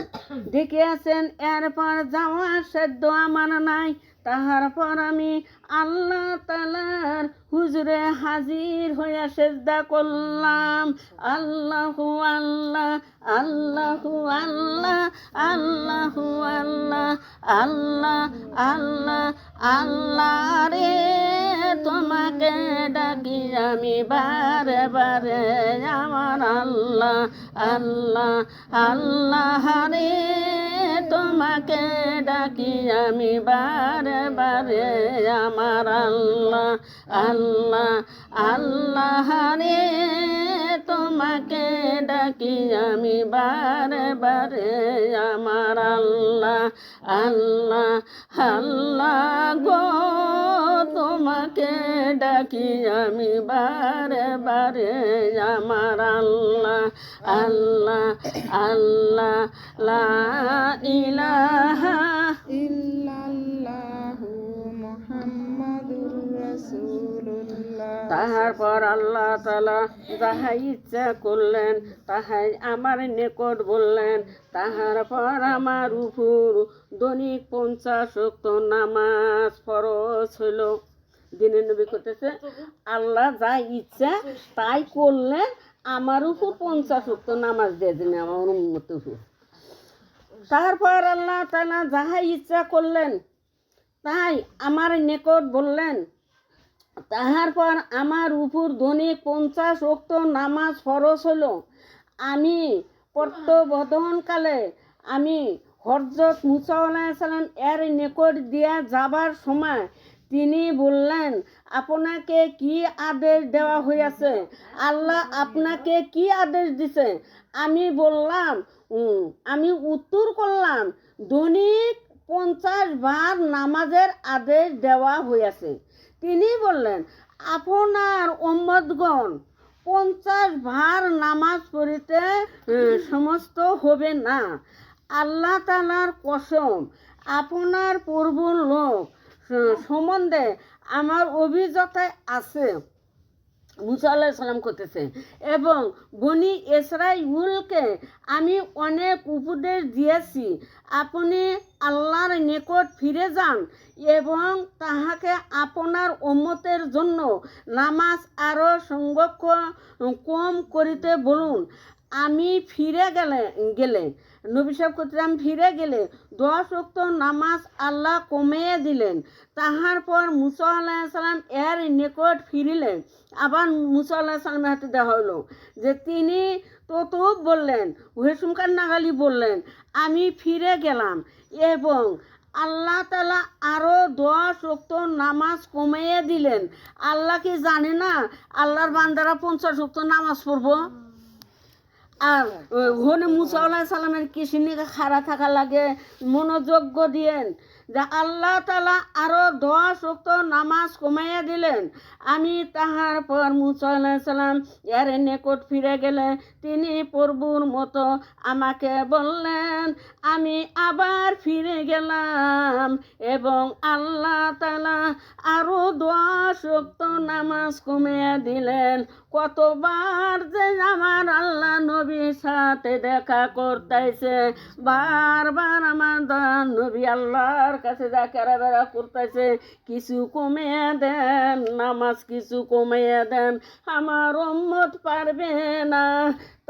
A: দেখে আছেন। এরপর যাওয়ার সাধ্য আমার নাই। তাহার পর আমি আল্লাহ তাআলার হুজুরে হাজির হইয়া সেজদা করলাম। আল্লাহু আল্লাহ, আল্লাহু আল্লাহ, আল্লাহু আল্লাহ, আল্লাহ আল্লাহ, আল্লাহ রে তোমাকে ডাকি আমি বারে বারে আমার আল্লাহ আল্লাহ আল্লাহ রে তোমাকে ডাকি আমি বারে বারে আমার আল্লাহ আল্লাহ আল্লাহ রে তোমাকে ডাকি আমি বারে বারে আমার আল্লাহ আল্লাহ আল্লাহ গো তোমাকে ডাকি আমি বারে বারে আমার আল্লাহ আল্লাহ আল্লাহ লা ইলাহা
B: ইল্লাল্লাহু মুহাম্মাদুর রাসূলুল্লাহ।
A: তাহার পর আল্লাহ তাআলা যাহা ইচ্ছা করলেন তাহাই আমার নিকট বললেন। তাহার পর আমার উপর দৈনিক 50 ওয়াক্ত নামাজ ফরজ হইল। দিনের নবী করতেছে আল্লাহ যা ইচ্ছা তাই করলেন, আমার উপর 50 ওয়াক্ত নামাজ দিয়ে দিন আমার উম্মতের উপর। তারপর আল্লাহ তাআলা যাহা ইচ্ছা করলেন তাই আমার নিকট বললেন। তাহার পর আমার উপর দৈনিক 50 ওয়াক্ত নামাজ ফরজ হলো। আমি প্রত্যাবর্তনকালে আমি হযরত মুসা আলাইহিস সালাম এর নিকট দিয়া যাবার সময় তিনি বললেন, আপনাকে কি আদেশ দেওয়া হইয়াছে? আল্লাহ আপনাকে কি আদেশ দিছে? আমি বললাম, আমি উত্তর করলাম, দৈনিক 50 বার নামাজের আদেশ দেওয়া হইয়াছে। তিনি বললেন, আপনার উম্মতগণ 50 বার নামাজ পড়িতে সমস্ত হবে না। আল্লাহ তাআলার কসম, আপনার পূর্বর লোক সম্বন্ধে আমার অভিজ্ঞতা আছে। মুসা আলাইহিস সালাম করতেছে, এবং বনি ইসরাঈলকে আমি অনেক উপদেশ দিয়েছি। আপনি আল্লাহর নিকট ফিরে যান এবং তাহাকে আপনার উম্মতের জন্য নামাজ আরও সংরক্ষণ কম করিতে বলুন। আমি ফিরে গেলে নবী সাহেব করতে আমি ফিরে গেলে 10 ওয়াক্ত নামাজ আল্লাহ কমিয়ে দিলেন। তাহার পর মুসা আলাইহিস সালাম এর নিকট ফিরিলেন। আবার মুসা আলাইহিস সালামের হাতে দেওয়া হলো যে তিনি তত বললেন, হুসুমকার নাগালি বললেন, আমি ফিরে গেলাম এবং আল্লাহ তাআলা আরও 10 ওয়াক্ত নামাজ কমিয়ে দিলেন। আল্লাহ কি জানে না আল্লাহর বান্দারা 50 ওয়াক্ত নামাজ পড়বো? আর ওখানে মুসা আলাইহিস সালামের কিসিনিকে খাড়া থাকা লাগে, মনোযোগ্য দিয়েন যে আল্লাহ তাআলা আরও 10 ওয়াক্ত নামাজ কমাইয়া দিলেন। আমি তাহার পর মুসা আলাইহিস সালাম এর নিকট ফিরে গেলে তিনি প্রভুর মতো আমাকে বললেন। আমি আবার ফিরে গেলাম এবং আল্লাহ তাআলা আরও 10 ওয়াক্ত নামাজ কমিয়ে দিলেন। কতবার যে আমার আল্লাহ নবীর সাথে দেখা করতেছে, বারবার আমার নবী আল্লাহর কাছে দেখা বেড়া করতেছে, কিছু কমিয়ে দেন নামাজ, কিছু কমিয়ে দেন, আমার উম্মত পারবে না।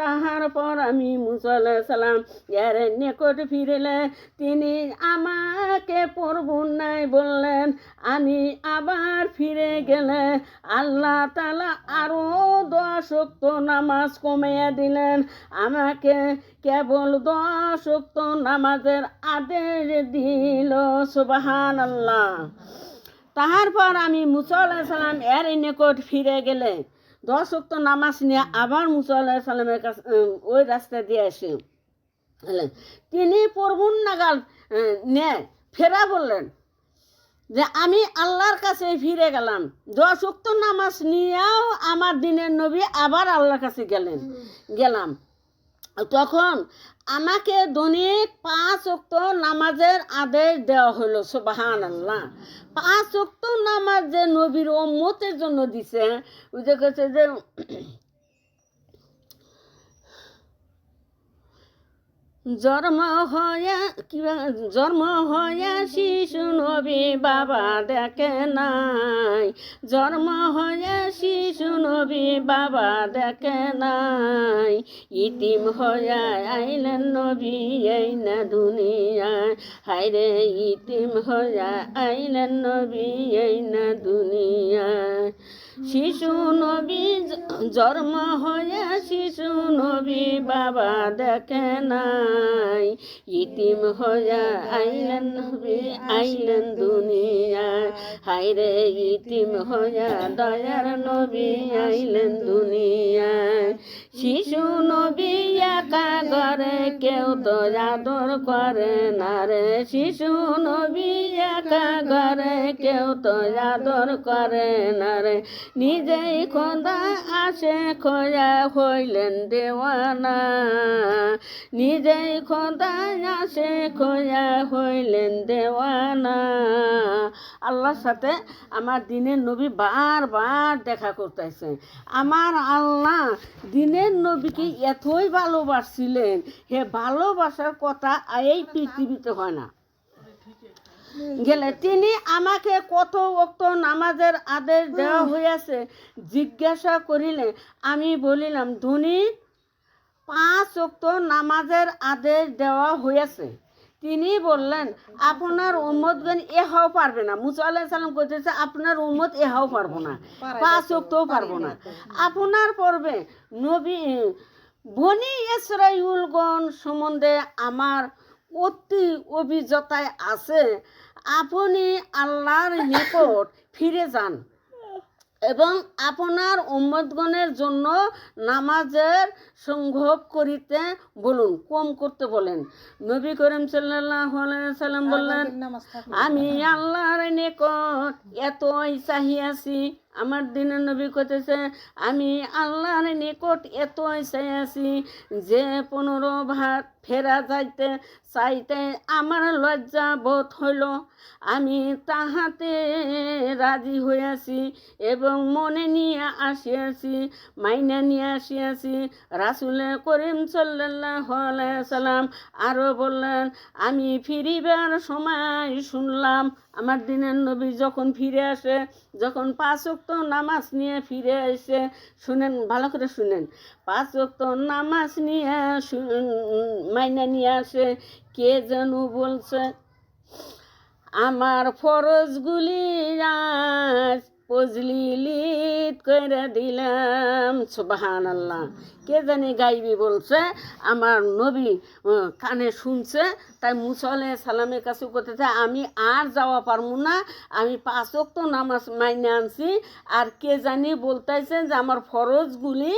A: তাহার পর আমি মুসা আলাইহিস সালাম এর নিকট ফিরিলে তিনি আমাকে পড়বুন নাই বললেন। আমি আবার ফিরে গেলে আল্লাহ তাআলা আরও 10 ওয়াক্ত নামাজ কমিয়ে দিলেন। আমাকে কেবল 10 ওয়াক্ত নামাজের আদেশ দিল। সুবহানাল্লাহ। তাহার পর আমি মুসা আলাইহিস সালাম এর নিকট ফিরে গেলে 10 ওয়াক্ত নামাজ নিয়ে আবার মুসা আলাইহিস সালামের কাছে ওই রাস্তা দিয়ে আসে। তিনি পড়বুন নাগাল নেয় ফেরা বললেন যে আমি আল্লাহর কাছে ফিরে গেলাম। 10 ওয়াক্ত নামাজ নিয়েও আমার দিনের নবী আবার আল্লাহর কাছে গেলাম। তখন আমাকে দৈনিক 5 ওয়াক্ত নামাজের আদেশ দেওয়া হলো। সুবহানাল্লাহ। 5 ওয়াক্ত নামাজ যে নবীর উম্মতের জন্য দিছে, ওই যে কাছে যে জন্ম হইয়া শিশু নবী বাবা দেখে নাই, জন্ম হইয়া শিশু নবী বাবা দেখে নাই, ইতিম হইয়া আইলেন নবী এই না দুনিয়ায়, হায়রে ইতিম হইয়া আইলেন নবী এই না দুনিয়ায়। শিশু নবী জন্ম হইয়া শিশু নবী বাবা দেখে নাই, ইতিম হইয়া আইলেন নবী আইলেন দুনিয়ায়, হায়রে ইতিম হইয়া দয়ার নবী আইলেন দুনিয়ায়। শিশু নবী একা ঘরে কেউ তো আদর করে না রে, শিশু নবী একা ঘরে কেউ তো আদর করে না রে, নিজেই খোদা আসে খোয়া হইলেন দেওয়ানা, নিজেই খোদা আসে খোয়া হইলেন দেওয়ানা। আল্লাহর সাথে আমার দিনের নবী বারবার দেখা করতেছে। আমার আল্লাহ দিনের নবীকে এতই ভালোবাসছিলেন, হে ভালোবাসার কথা এই পৃথিবীতে হয় না। গেলে তিনি আমাকে কত ওয়াক্ত নামাজের আদেশ দেওয়া হইয়াছে জিজ্ঞাসা করিলে আমি বলিলাম, ধনী 5 ওয়াক্ত নামাজের আদেশ দেওয়া হইয়াছে। তিনি বললেন, আপনার উম্মতগণ এহাও পারবে না। মুসা আলাইহিস সালাম কইতেছে আপনার উম্মত এহাও পারবো না, 5 ওয়াক্তও পারবো না, আপনার পড়বে। নবী বনি ইসরাঈলগণ সম্বন্ধে আমার অতি অভিজ্ঞতায় আছে, আপনি আল্লাহর নিকট ফিরে যান এবং আপনার উম্মতগণের জন্য নামাজের সংক্ষেপ করিতে বলুন, কম করতে বলেন। নবী করিম সাল্লাল্লাহু আলাইহি ওয়াসাল্লাম বললেন, আমি আল্লাহর নিকট এতই চাহিয়াছি। আমার দিনের নবী কইতেছে, আমি আল্লাহর নিকট এতই চাইয়াছি যে 15 ভাত ফেরা যাইতে চাইতে আমার লজ্জা বোধ হইল। আমি তাহাতে রাজি হইয়াছি এবং মনে নিয়ে আসিয়াছি, মাইনা নিয়ে আসিয়াছি। রাসূল করিম সাল্লাল্লাহু আলাইহি সাল্লাম আরও বললেন, আমি ফিরিবার সময় শুনলাম। আমার দিনের নবী যখন ফিরে আসে, যখন 5 ওয়াক্ত নামাজ নিয়ে ফিরে এসে, শুনেন ভালো করে শুনেন, 5 ওয়াক্ত নামাজ নিয়ে মাইনা নিয়ে আসে, কে যেন বলছে, আমার ফরজগুলি আজ পজলিলিত করে দিলাম। সুবহানাল্লাহ। কে জানি গাইবি বলছে, আমার নবী কানে শুনছে। তাই মুসা আলাইহিস সালামের কাছে করতেছে, আমি আর যাওয়া পারবো না, আমি 5 ওয়াক্ত নামাজ মাইনে আনছি। আর কে জানি বলতেছে যে আমার ফরজগুলি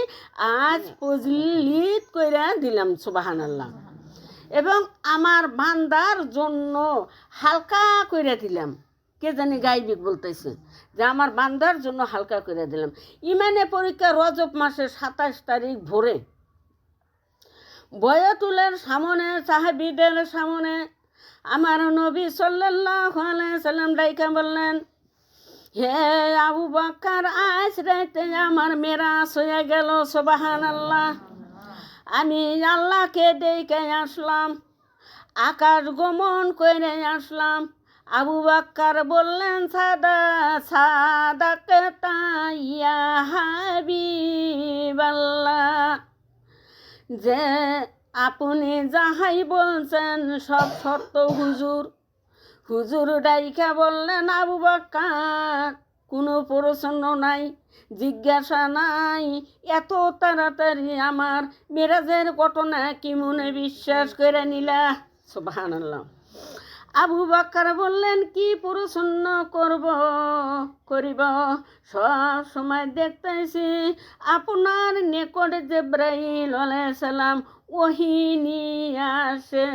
A: আজ পজলিলিত করে দিলাম। সুবহানাল্লাহ। এবং আমার বান্দার জন্য হালকা করে দিলাম। কে জানি গাইবিক বলতেছে যে আমার বান্দার জন্য হালকা করে দিলাম। ইমানে পরীক্ষা রজব মাসের 27 তারিখ ভোরে বয়াতুলের সামনে, সাহাবীদের সামনে আমার নবী সাল্লাল্লাহু আলাইহি সাল্লাম ডাইকা বললেন, হে আবু বকর, আজ রাতে আমার মেরাজ হয়ে গেল। সুবহানাল্লাহ। আমি আল্লাহকে দেখে আসলাম, আকাশ গমন করে আসলাম। আবু বকর বললেন, সাদাকাতা ইয়া হাবিবাল্লাহ, যে আপনি যাহাই বলছেন সব সত্য হুজুর। হুজুর ডাইকা বললেন, আবু বকর, কোনো প্রশ্ন নাই, জিজ্ঞাসা নাই, এত তাড়াতাড়ি আমার মেরাজের ঘটনা কি মনে বিশ্বাস করে নিলা? সুবহানাল্লাহ। আবু বকর বললেন, কি প্রশ্ন করিব, সব সময় দেখতেছি আপনার নিকট জিবরাইল আলাইহিস সালাম ওহী নিয়ে আসে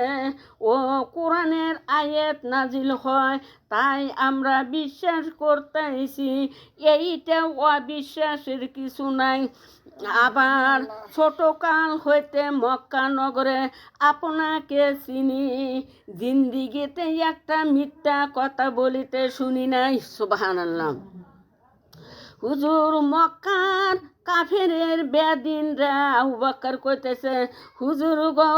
A: ও কোরআনের আয়াত নাজিল হয়, তাই আমরা বিশ্বাস করতেছি, এইটা অবিশ্বাসের কিছু নাই। আবার ছোটকাল হইতে মক্কা নগরে আপনাকে চিনি, জিন্দিগিতে একটা মিথ্যা কথা বলিতে শুনি নাই। সুবহানাল্লাহ। হুজুর মক্কার কাফেরের বেদিনরা আবু বকর কইতেছে হুজুর গো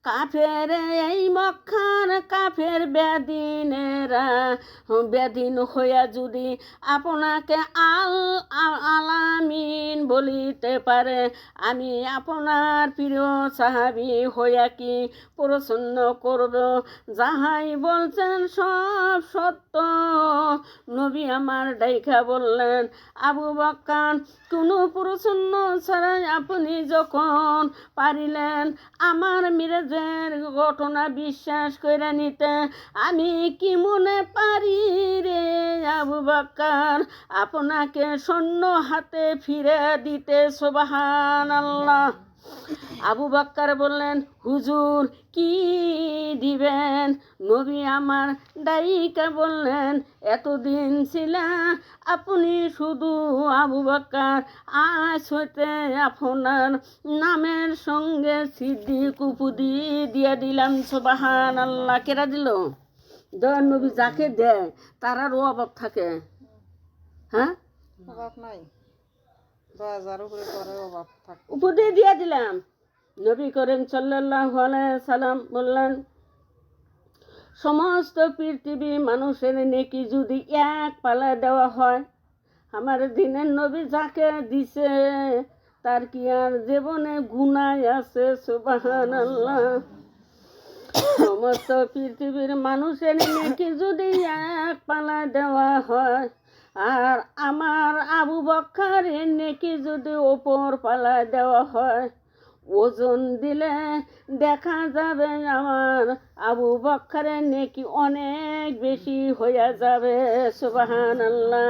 A: কাফের এই মক্কার কাফের বেদিনেরা বেদিন হইয়া যদি আপনাকে আলামিন বলিতে পারে আমি আপনার প্রিয় সাহাবী হইয়া কি প্রসন্ন করব যাহাই বলছেন সব সত্য নবী আমার ডাইখা বললেন আবু বকর কোনো প্রসন্ন ছাড়াই আপনি যখন পারিলেন আমার মিরাজের ঘটনা বিশ্বাস করে নিতে আমি কি মনে পারি রে আবু বকর আপনাকে শূন্য হাতে ফিরে দিতে সুবহানাল্লাহ। আবু বকর বললেন হুজুর কি দিবেন? নবী আমার ডাইকা বললেন এতদিন ছিলেন আপনি শুধু আবু বকর, আজ হইতে আপনার নামের সঙ্গে সিদ্দিক উপাধি দিয়ে দিলাম সুবহানাল্লাহ। কেরা দিল? দয়ার নবী যাকে দেয় তারারও অভাব থাকে। হ্যাঁ,
B: অভাব নাই, 10,000 উপরে পরে অভাব থাকে।
A: উপাধি দিয়ে দিলাম। নবী করিম সাল্লাল্লাহু আলাইহি সাল্লাম বললেন সমস্ত পৃথিবী মানুষের নেকি যদি এক পালা দেওয়া হয়, আমার দিনের নবী যাকে দিছে তার কি আর জীবনে গুনাহ আছে? সুবহানাল্লাহ। সমস্ত পৃথিবীর মানুষের নেকি যদি এক পালা দেওয়া হয়, আর আমার আবু বকরের নেকি যদি ওপর পালা দেওয়া হয়, ওজন দিলে দেখা যাবে আমার আবু বকরের নেকি অনেক বেশি হয়ে যাবে। সুবহানাল্লাহ।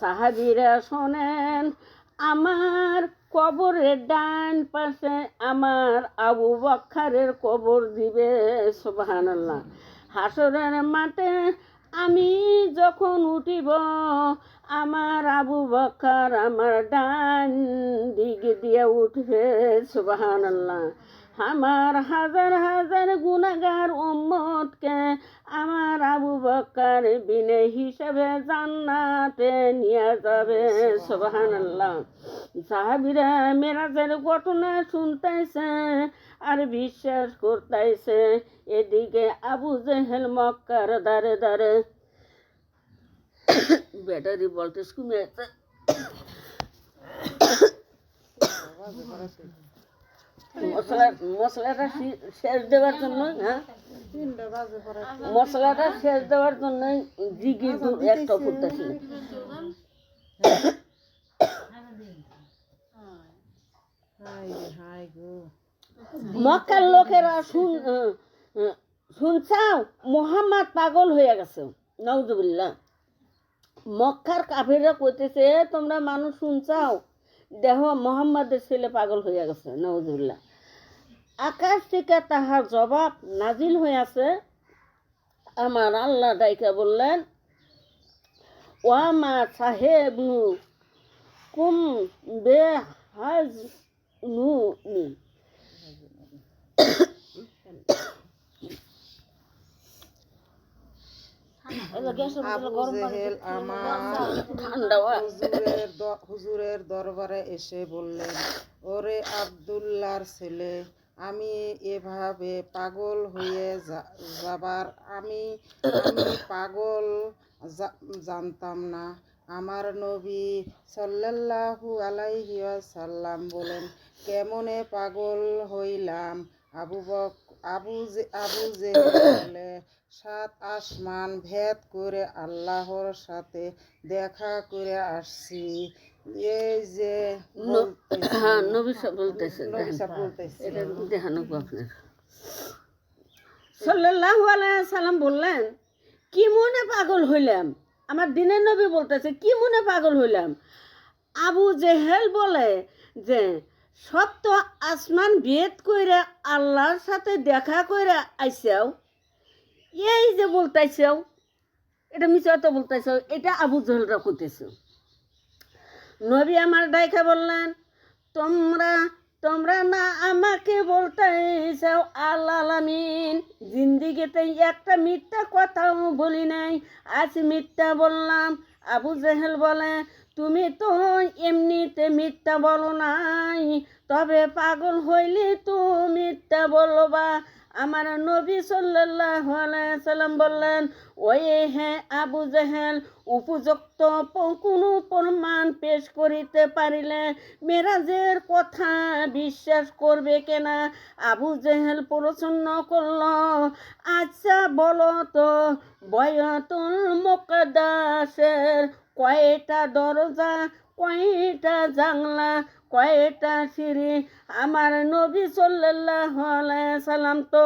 A: সাহাবীরা শোনেন আমার কবরের ডান পাশে আমার আবু বকরের কবর দিবে। সুবহানাল্লাহ। হাসরের মাঠে আমি যখন উঠিব আমার আবু বকর আমার ডান দিক দিয়ে উঠবে। সুবহানাল্লাহ। আমার হাজার হাজার গুনাহগার উম্মতকে আমার আবু বকর বিনে হিসেবে জান্নাতে নিয়ে যাবে। সুবহানাল্লাহ। সাহাবীরা মেরাজের ঘটনা শুনতেছে আর বিশ্বাস করতেছে, এদিকে আবু জেহেল মক্কার দারে দারে ব্যাটারি ভোল্টেজ কমে আছে। মশলাটা শেষ দেওয়ার জন্য, হ্যাঁ
B: 3 বাজে পরে
A: মশলাটা শেষ দেওয়ার জন্য জিগি একটা ফুটতেছিল।
B: হাই গো
A: মক্কার লোকেরা শুনছাও মোহাম্মদ পাগল হয়ে গেছে। নাউজুবিল্লাহ। মক্কার কাফিররা কইতেছে তোমরা মানুষ শুনছাও দেহ মোহাম্মদের ছেলে পাগল হয়ে গেছে। নাউজুবিল্লাহ। আকাশ থেকে তাহার জবাব নাজিল হয়েছে। আমার আল্লাহ ডাইকা বললেন ওয়ামা সাহেবু কুম বে হাজ নুনি।
B: আবু জেহেল আমার
A: ঠান্ডা
B: হুজুরের দরবারে এসে বললেন ওরে আব্দুল্লাহর ছেলে, আমি এভাবে পাগল হয়ে যাবার আমি পাগল জানতাম না। আমার নবী সাল্লাল্লাহু আলাইহি ওয়াসাল্লাম বলেন কেমনে পাগল হইলাম? আবু জেহেল বলে 7 আসমান ভেদ করে আল্লাহর সাথে দেখা করে আসছি। এই যে
A: নবী সাহেব বলতেছে এটা দেখানো আপনার সাল্লাল্লাহু আলাইহি সাল্লাম বললেন কি মনে পাগল হইলাম? আমার দিনের নবী বলতেছে কি মনে পাগল হইলাম? আবু জেহেল বলে যে সপ্ত আসমান ভেদ কইরা আল্লাহর সাথে দেখা কইরা আইসাও, এই যে বলতেছাও এটা মিছা তো বলতেছাও, এটা আবু জেহেলরা কইতেছে। নবী আমার ডাইকা বললেন তোমরা না আমাকে বলতেছাও আল্লাহ আলামিন জিন্দিগিতে একটা মিথ্যা কথাও বলি নাই, আজ মিথ্যা বললাম। আবু জেহেল বলে তুমি তো এমনিতে মিথ্যা বলো নাই, তবে পাগল হইলে তো মিথ্যা বলবা। আমার নবী সাল্লাল্লাহু আলাইহি সাল্লাম বললেন, ওই হ্যাঁ আবু জেহেল, উপযুক্ত কোনো প্রমাণ পেশ করিতে পারিলে মেরাজের কথা বিশ্বাস করবে কেনা? আবু জেহেল প্রশ্ন করল, আচ্ছা বলো তো, বয়তুল মুকদ্দাসের কয়টা দরজা, কয়টা জানলা, কয়টা সিঁড়ি? আমার নবী সাল্লাল্লাহু আলাইহি সাল্লাম তো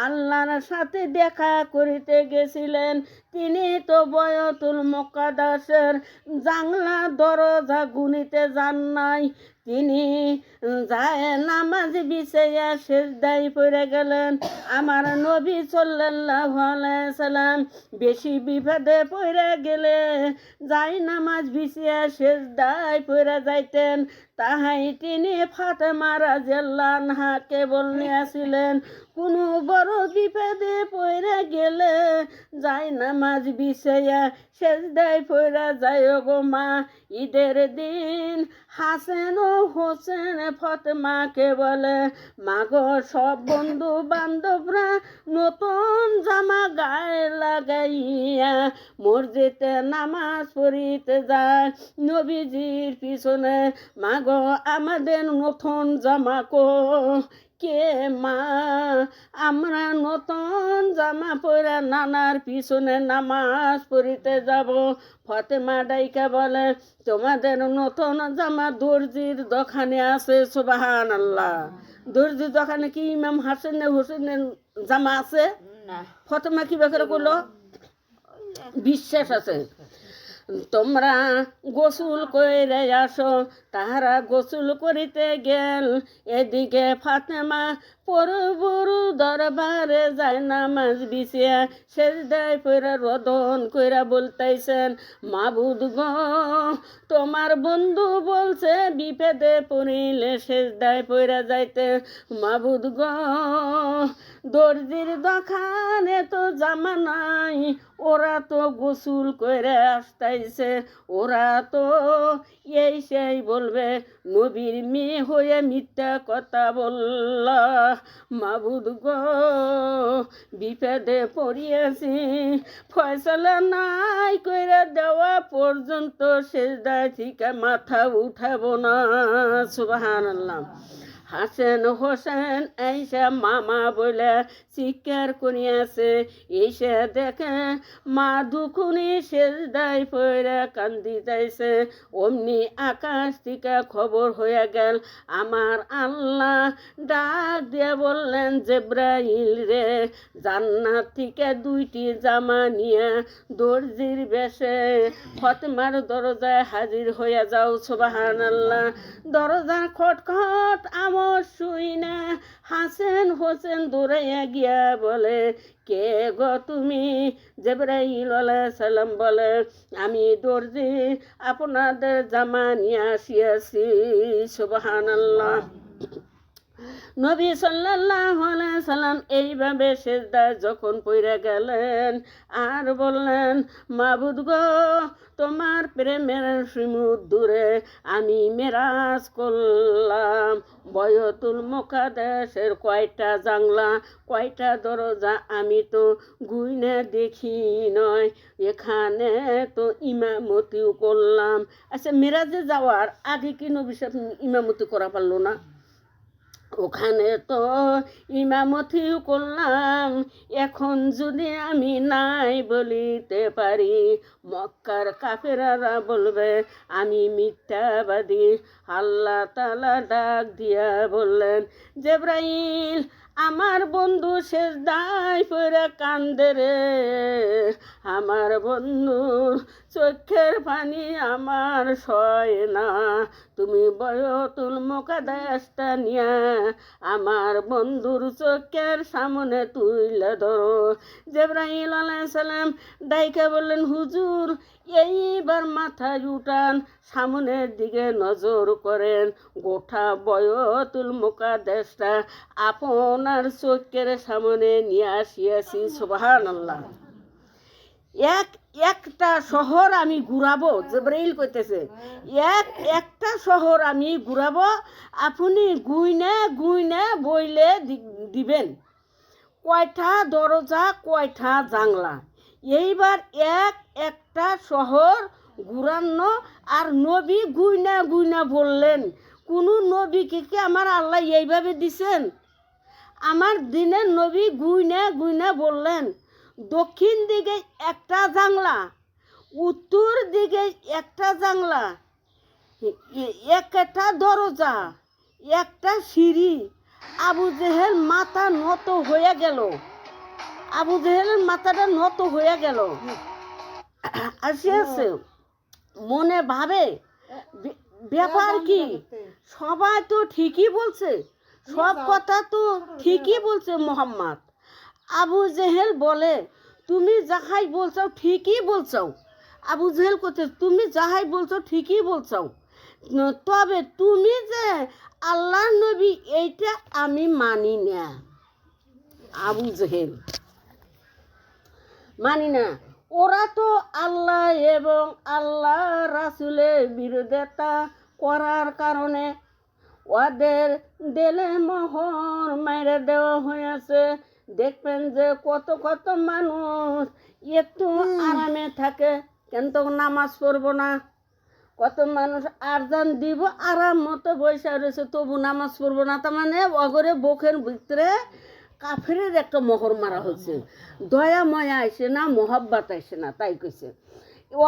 A: আল্লাহর সাথে দেখা করিতে গেছিলেন, তিনি তো বয়তুল মুকদ্দাসের জানলা দরজা গুনিতে যান নাই। তিনি যায় নামাজ বিছাইয়া সেজদায় পড়ে গেলেন। আমার নবী সাল্লাল্লাহু আলাইহি সাল্লাম বেশি বিপদে পড়ে গেলে যাই নামাজ বিছিয়া সেজদায় পড়ে যাইতেন, তাহাই তিনি ফাতেমা রাদিয়াল্লাহু আনহাকে বলিয়াছিলেন, কোনো বড় বিপদে পড়ে গেলে যাই নামাজ বিছাইয়া সেজদায় পড়ে যায় গো মা। ঈদের দিন হাসেন ও হোসেন ফাতেমাকে বলে, মা গো, সব বন্ধু বান্ধবরা নতুন জামা গায়ে লাগাইয়া মসজিদে নামাজ পড়িতে যায় নবীজির পিছনে। মা গো, আমাদের নতুন জামা কো কে মা? আমরা নতুন জামা পরে নানার পিছনে নামাজ পড়িতে যাব। ফাতেমা ডাইকা বলে, তোমাদের নতুন জামা দর্জির দোকানে আছে। সুবহানাল্লাহ। দর্জির দোকানে কি ইমাম হাসান হোসেনের জামা আছে? ফাতেমা কি বেকার করলো? বিশ্বাস আছে। তোমরা গোসল করে আসো। তাহারা গোসল করিতে গেল। এদিকে ফাতেমা প্রভুর দরবারে যায় নামাজ বিছিয়া সেজদায় পড়ে রোদন কইরা বলতেছেন, মাবুদ গো, তোমার বন্ধু বলছে বিপদে পড়িলে সেজদায় পড়ে যাইতে। মাবুদ গো, দর্জির দোকানে তো জামা নাই, ওরা তো গোসল করে আসতেছে, ওরা তো এই সেই বলবে নবীর মেয়ে হয়ে মিথ্যা কথা বলল। মাবুদ গো, বিপদে পড়িয়াছি, ফয়সালা নাই কইরা দেওয়া পর্যন্ত সেজদায় থেকে মাথা উঠাবো না। সুবহানাল্লাহ। হাসেন হোসেন এইসা মামা বলে চিৎকার করিয়াছে। এসে দেখে মা দুখুনি সেজদায় পড়ে কান্দিতেছে। অমনি আকাশ থেকে খবর হয়ে গেল। আমার আল্লাহ ডাক দিয়ে বললেন, জিবরাইল রে, জান্নাত থেকে 2টি জামা নিয়ে দর্জির বেশে ফাতেমার দরজায় হাজির হয়ে যাও। সুবহানাল্লাহ। দরজা খটখট আমর শুই না হাসেন হোসেন দৌড়াইয়া গিয়া বলে, কে গো তুমি? জিবরাইল আলাইহিস সালাম বলে, আমি দর্জি, আপনাদের জামা নিয়ে আসিয়াছি। সুবহানাল্লাহ। নবী সাল্লাল্লাহু আলাইহি সাল্লাম এইভাবে সেজদায় যখন পড়ে গেলেন আর বললেন, মাবুদ গো, তোমার প্রেমের সমুদ্রে আমি মেরাজ করলাম। বয়তুল মুকদ্দাসের কয়টা জানলা, কয়টা দরজা আমি তো গুইনা দেখি নয়। এখানে তো ইমামতিও করলাম। আচ্ছা, মেরাজে যাওয়ার আগে কি নবী সাহেব ইমামতি করা পারলো না? ওখানে তো ইমামতিও করলাম। এখন যদি আমি নাই বলিতে পারি, মক্কার কাফেরারা বলবে আমি মিথ্যাবাদী। আল্লাহ তাআলা ডাক দিয়া বললেন, জিবরাইল, আমার বন্ধু সেজদায় পড়ে কান্দে রে। আমার বন্ধুর চোখের পানি আমার সয় না। তুমি বয়তুল মুকদ্দাসটা নিয়া আমার বন্ধুর চোখের সামনে তুইলে ধরো। জিবরাইল আলাইহিস সালাম ডাইকা বললেন, হুজুর, এইবার মাথায় উঠান, সামনের দিকে নজর করেন, গোটা বয়তুল মুকদ্দাসটা আপনার চোখের সামনে নিয়ে আসিয়াছি। সুবহানাল্লাহ। একটা শহর আমি ঘুরাবো, জিবরাইল কইতেছে একটা শহর আমি ঘুরাবো, আপনি গুইনে গুইনে বইলে দিবেন কয়টা দরজা কয়টা জানলা। এইবার একটা শহর ঘুরানো, আর নবী গুইনা গুইনা বললেন, কোনো নবীকে কি আমার আল্লাহ এইভাবে দিছেন? আমার দিনের নবী গুইনা গুইনা বললেন, দক্ষিণ দিকে একটা জানলা, উত্তর দিকে একটা জানলা, একটা দরজা, একটা সিঁড়ি। আবু জেহেল মাথা নত হয়ে গেল, আবু জেহেলের মাথাটা নত হয়ে গেল। আসিয়াছে মনে ভাবে ব্যাপার কি, সবাই তো ঠিকই বলছে, সব কথা তো ঠিকই বলছে মোহাম্মদ। আবু জেহেল বলে, তুমি যাহাই বলছো ঠিকই বলছো। আবু জেহেল করতে, তুমি যাহাই বলছো ঠিকই বলছো, তবে তুমি যে আল্লাহর নবী এইটা আমি মানি না। আবু জেহেল মানি না। ওরা তো আল্লাহ এবং আল্লাহ রাসূলের বিরোধিতা করার কারণে ওদের দিলে মোহর মেরে দেওয়া হয়েছে। দেখবেন যে কত কত মানুষ একটু আরামে থাকে, কিন্তু নামাজ পড়বো না। কত মানুষ আরজান দিব আরাম মতো বসে রয়েছে, তবু নামাজ পড়বো না। তার মানে অগরে বুকের ভিতরে কাফেরের একটা মোহর মারা হচ্ছে। দয়া ময়া আসে না, মোহাব্বত আসে না, তাই কইছে।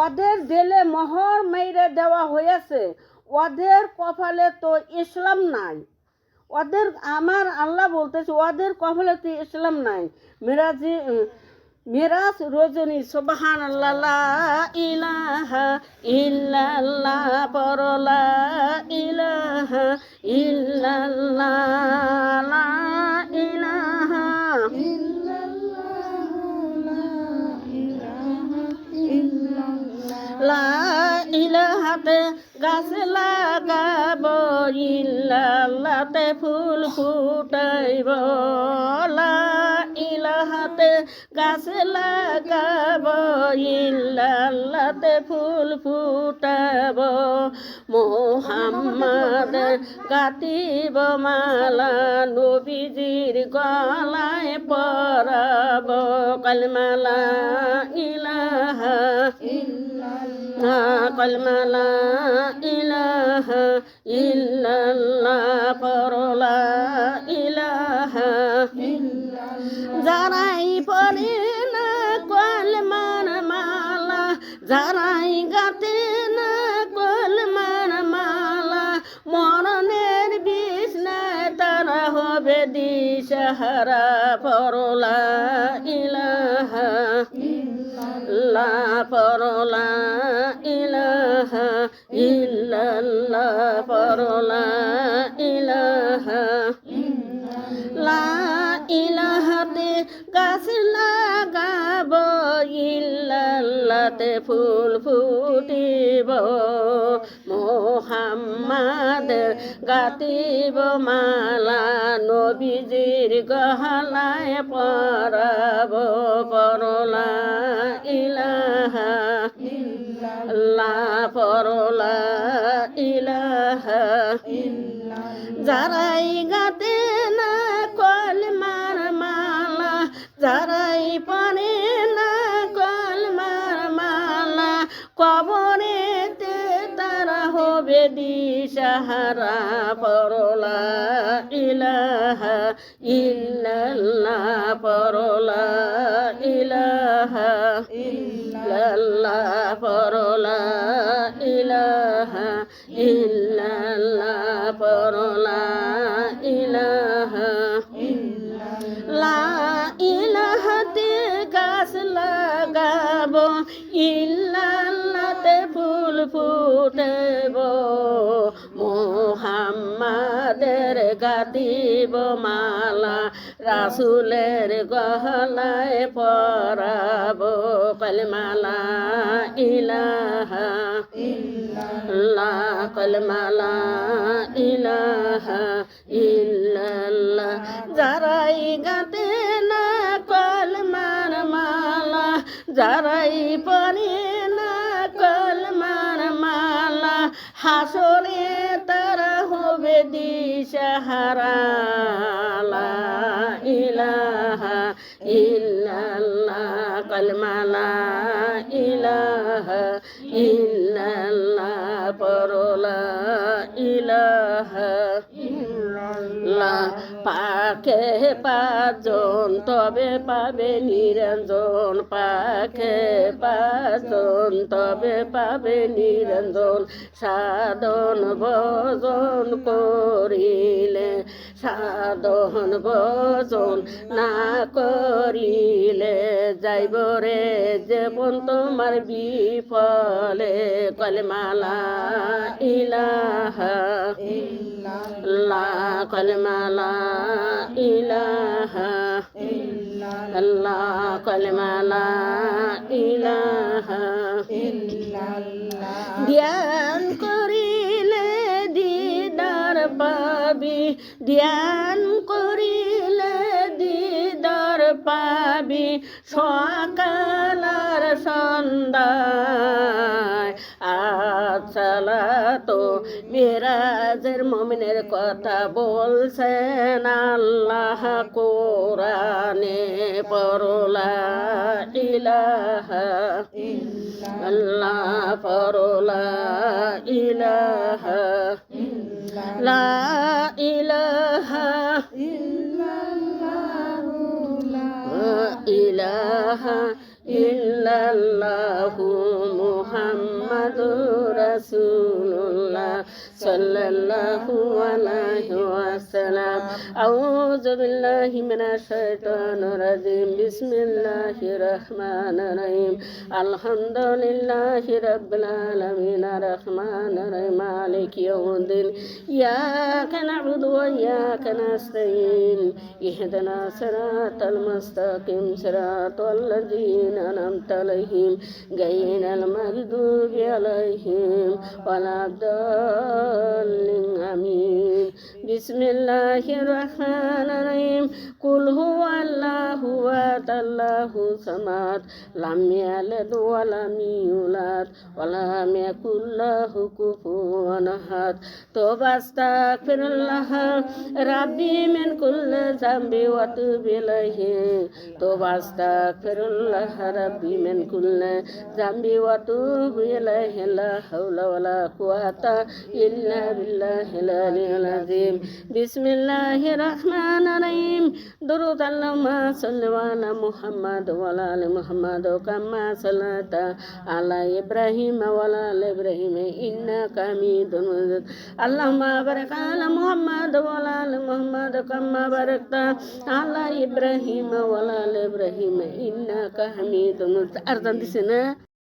A: ওদের দিলে মোহর মেরে দেওয়া হয়েছে, ওদের কপালে তো ইসলাম নাই। ওদের, আমার আল্লাহ বলতেছে, ওদের কপালে তো ইসলাম নাই। মিরাজ রজনী সুবহানাল্লাহ, লা ইলাহা ইল্লাল্লাহ, পরলা ইলাহা ইল্লাল্লাহ, লা ইলাহা লা ইলাহাতে গাছ লাগাব, ইল্লাল্লাহতে ফুল ফুটাইব। লা ইলাহাতে গাছ লাগাব, ইল্লাল্লাহতে ফুল ফুটাব। মোহাম্মদ গাতিব মালা, নবীজির গলায় পরাব কলমা লা ইলাহা কলমা লা ইলাহা ইল্লাল্লাহ, পরলা ইলাহা। যারাই পড়ে না কলমার মালা, যারাই গাতে না কলমার মালা, মরণের বিছনায় তারা হবে দিশাহারা। পরলা ইলাহা লা, পরলা ইলাহা ইল্লাল্লাহ, পরলা ইলাহা লা ইলাহাতে গাছ লাগাব, ইল্লাল্লাহতে ফুল ফুটিব। মোহাম্মদ গাতিব মালা, নবীজির গহলায় পরাব। পরলা ইলাহা ইল্লাল্লাহ, পরলা ইলাহা। যারাই গাতে না কলমার মালা, যারাই পারে না কলমার মালা, কবরেতে তারা হবে দিশাহারা। পরলা ইলাহা ইল্লাল্লাহ, পরলা ইলাহা ইল্লাল্লাহ, পরলা ইলাহা ইল্লাল্লাহ, পরলা ইলাহা লা ইলাহাতে গাছ লাগাব, ইল্লাল্লাহতে ফুল ফুটাব। মোহাম্মদের গাতিব মালা, রাসূলের গহলায় পরাব কলমা লা ইলাহা ইল্লাল্লাহ, কলমা লা ইলাহা ইল্লাল্লাহ। যারাই গাতে না কলমার মালা, যারাই পড়ে না কলমার মালা হাসরে তারা হবে দিশাহারা লা ইলাহা ইল্লাল্লাহ কলমা লা ইলাহা ইল্লাল্লাহ পড়ো লা ইলাহা ইল্লাল্লাহ পাখে পাঁচজন তবে পাবে নিরঞ্জন পাখে পাঁচজন তবে পাবে নিরঞ্জন সাধন ভজন করিলে সাধন ভজন না করিলে যাইব রে জীবন তোমার বিফলে কলমা লা ইলাহা ইল্লাল্লাহ কলমা লা ইলাহা ইল্লাল্লাহ কলমা লা ইলাহা ইল্লাল্লাহ ধ্যান করিলে দিদার পাবি ধ্যান করিলে দিদার পাবি সকাল আর সন্ধ্যায় আচ্ছালা তো মিরাজের মুমিনের কথা বলছেন আল্লাহ কোরআনে পড়ো লা ইলাহা ইল্লাল্লাহ পড়ো লা ইলাহা লা ইলাহা ইলাহা ইল্লাল্লাহু মুহাম্মাদুর রাসূলুল্লাহ সাল্লাল্লাহু আলাইহি ওয়াসাল্লাম আউযু বিল্লাহি মিনাশ শাইতানির রাজিম বিসমিল্লাহির রহমানির রহিম আলহামদুলিল্লাহি রাব্বিল আলামিন আর রহমানির রহিম মালিকি ইয়াউমিদ্দিন ইয়াকা না'বুদু ওয়া ইয়াকা নাস্তাঈন ইহদিনাস সিরাতাল মুস্তাকিম সিরাতাল লাযীনা আন'আমতা আলাইহিম গায়রিল মাগদুবি আলাইহিম ওয়ালাদ-দাল্লিন আমিন বিসমিল্লাহির রহমানির রহিম কুল হুয়াল্লাহু আহাদ সামাদ লাম ইয়ালিদ ওয়া লাম ইউলাদ ওয়া লাম ইয়াকুল লাহু কুফুওয়ান আহাদ তওবা আস্তাগফিরুল্লাহ রাব্বি মিন কুল্লি যামবি ওয়া তুবু ইলাইহি তওবা আস্তাগফিরুল্লাহ রাব্বি মিন কুল্লি যামবি ওয়া তুবু ইলাইহি লা হাওলা ওয়া লা কুওয়াতা ইল্লা বিল্লাহিল আলিয়্যিল আযীম বিসমিল্লাহির রহমানির রহিম দুরূদ আল্লাহুম্মা সাল্লি আলা মুহাম্মাদ ওয়া আলা আলি মুহাম্মাদ কামা সাল্লাতা আলা ইব্রাহিম ওয়া আলা আলি ইব্রাহিম ইন্নাকা হামিদুম মাজিদ আল্লাহুম্মা বারিক আলা মুহাম্মাদ ওয়া আলা আলি মুহাম্মাদ কামা বারাকতা আলা ইব্রাহিম ওয়া আলা আলি ইব্রাহিম ইন্নাকা হামিদুম মাজিদ। আর জান দিছে না।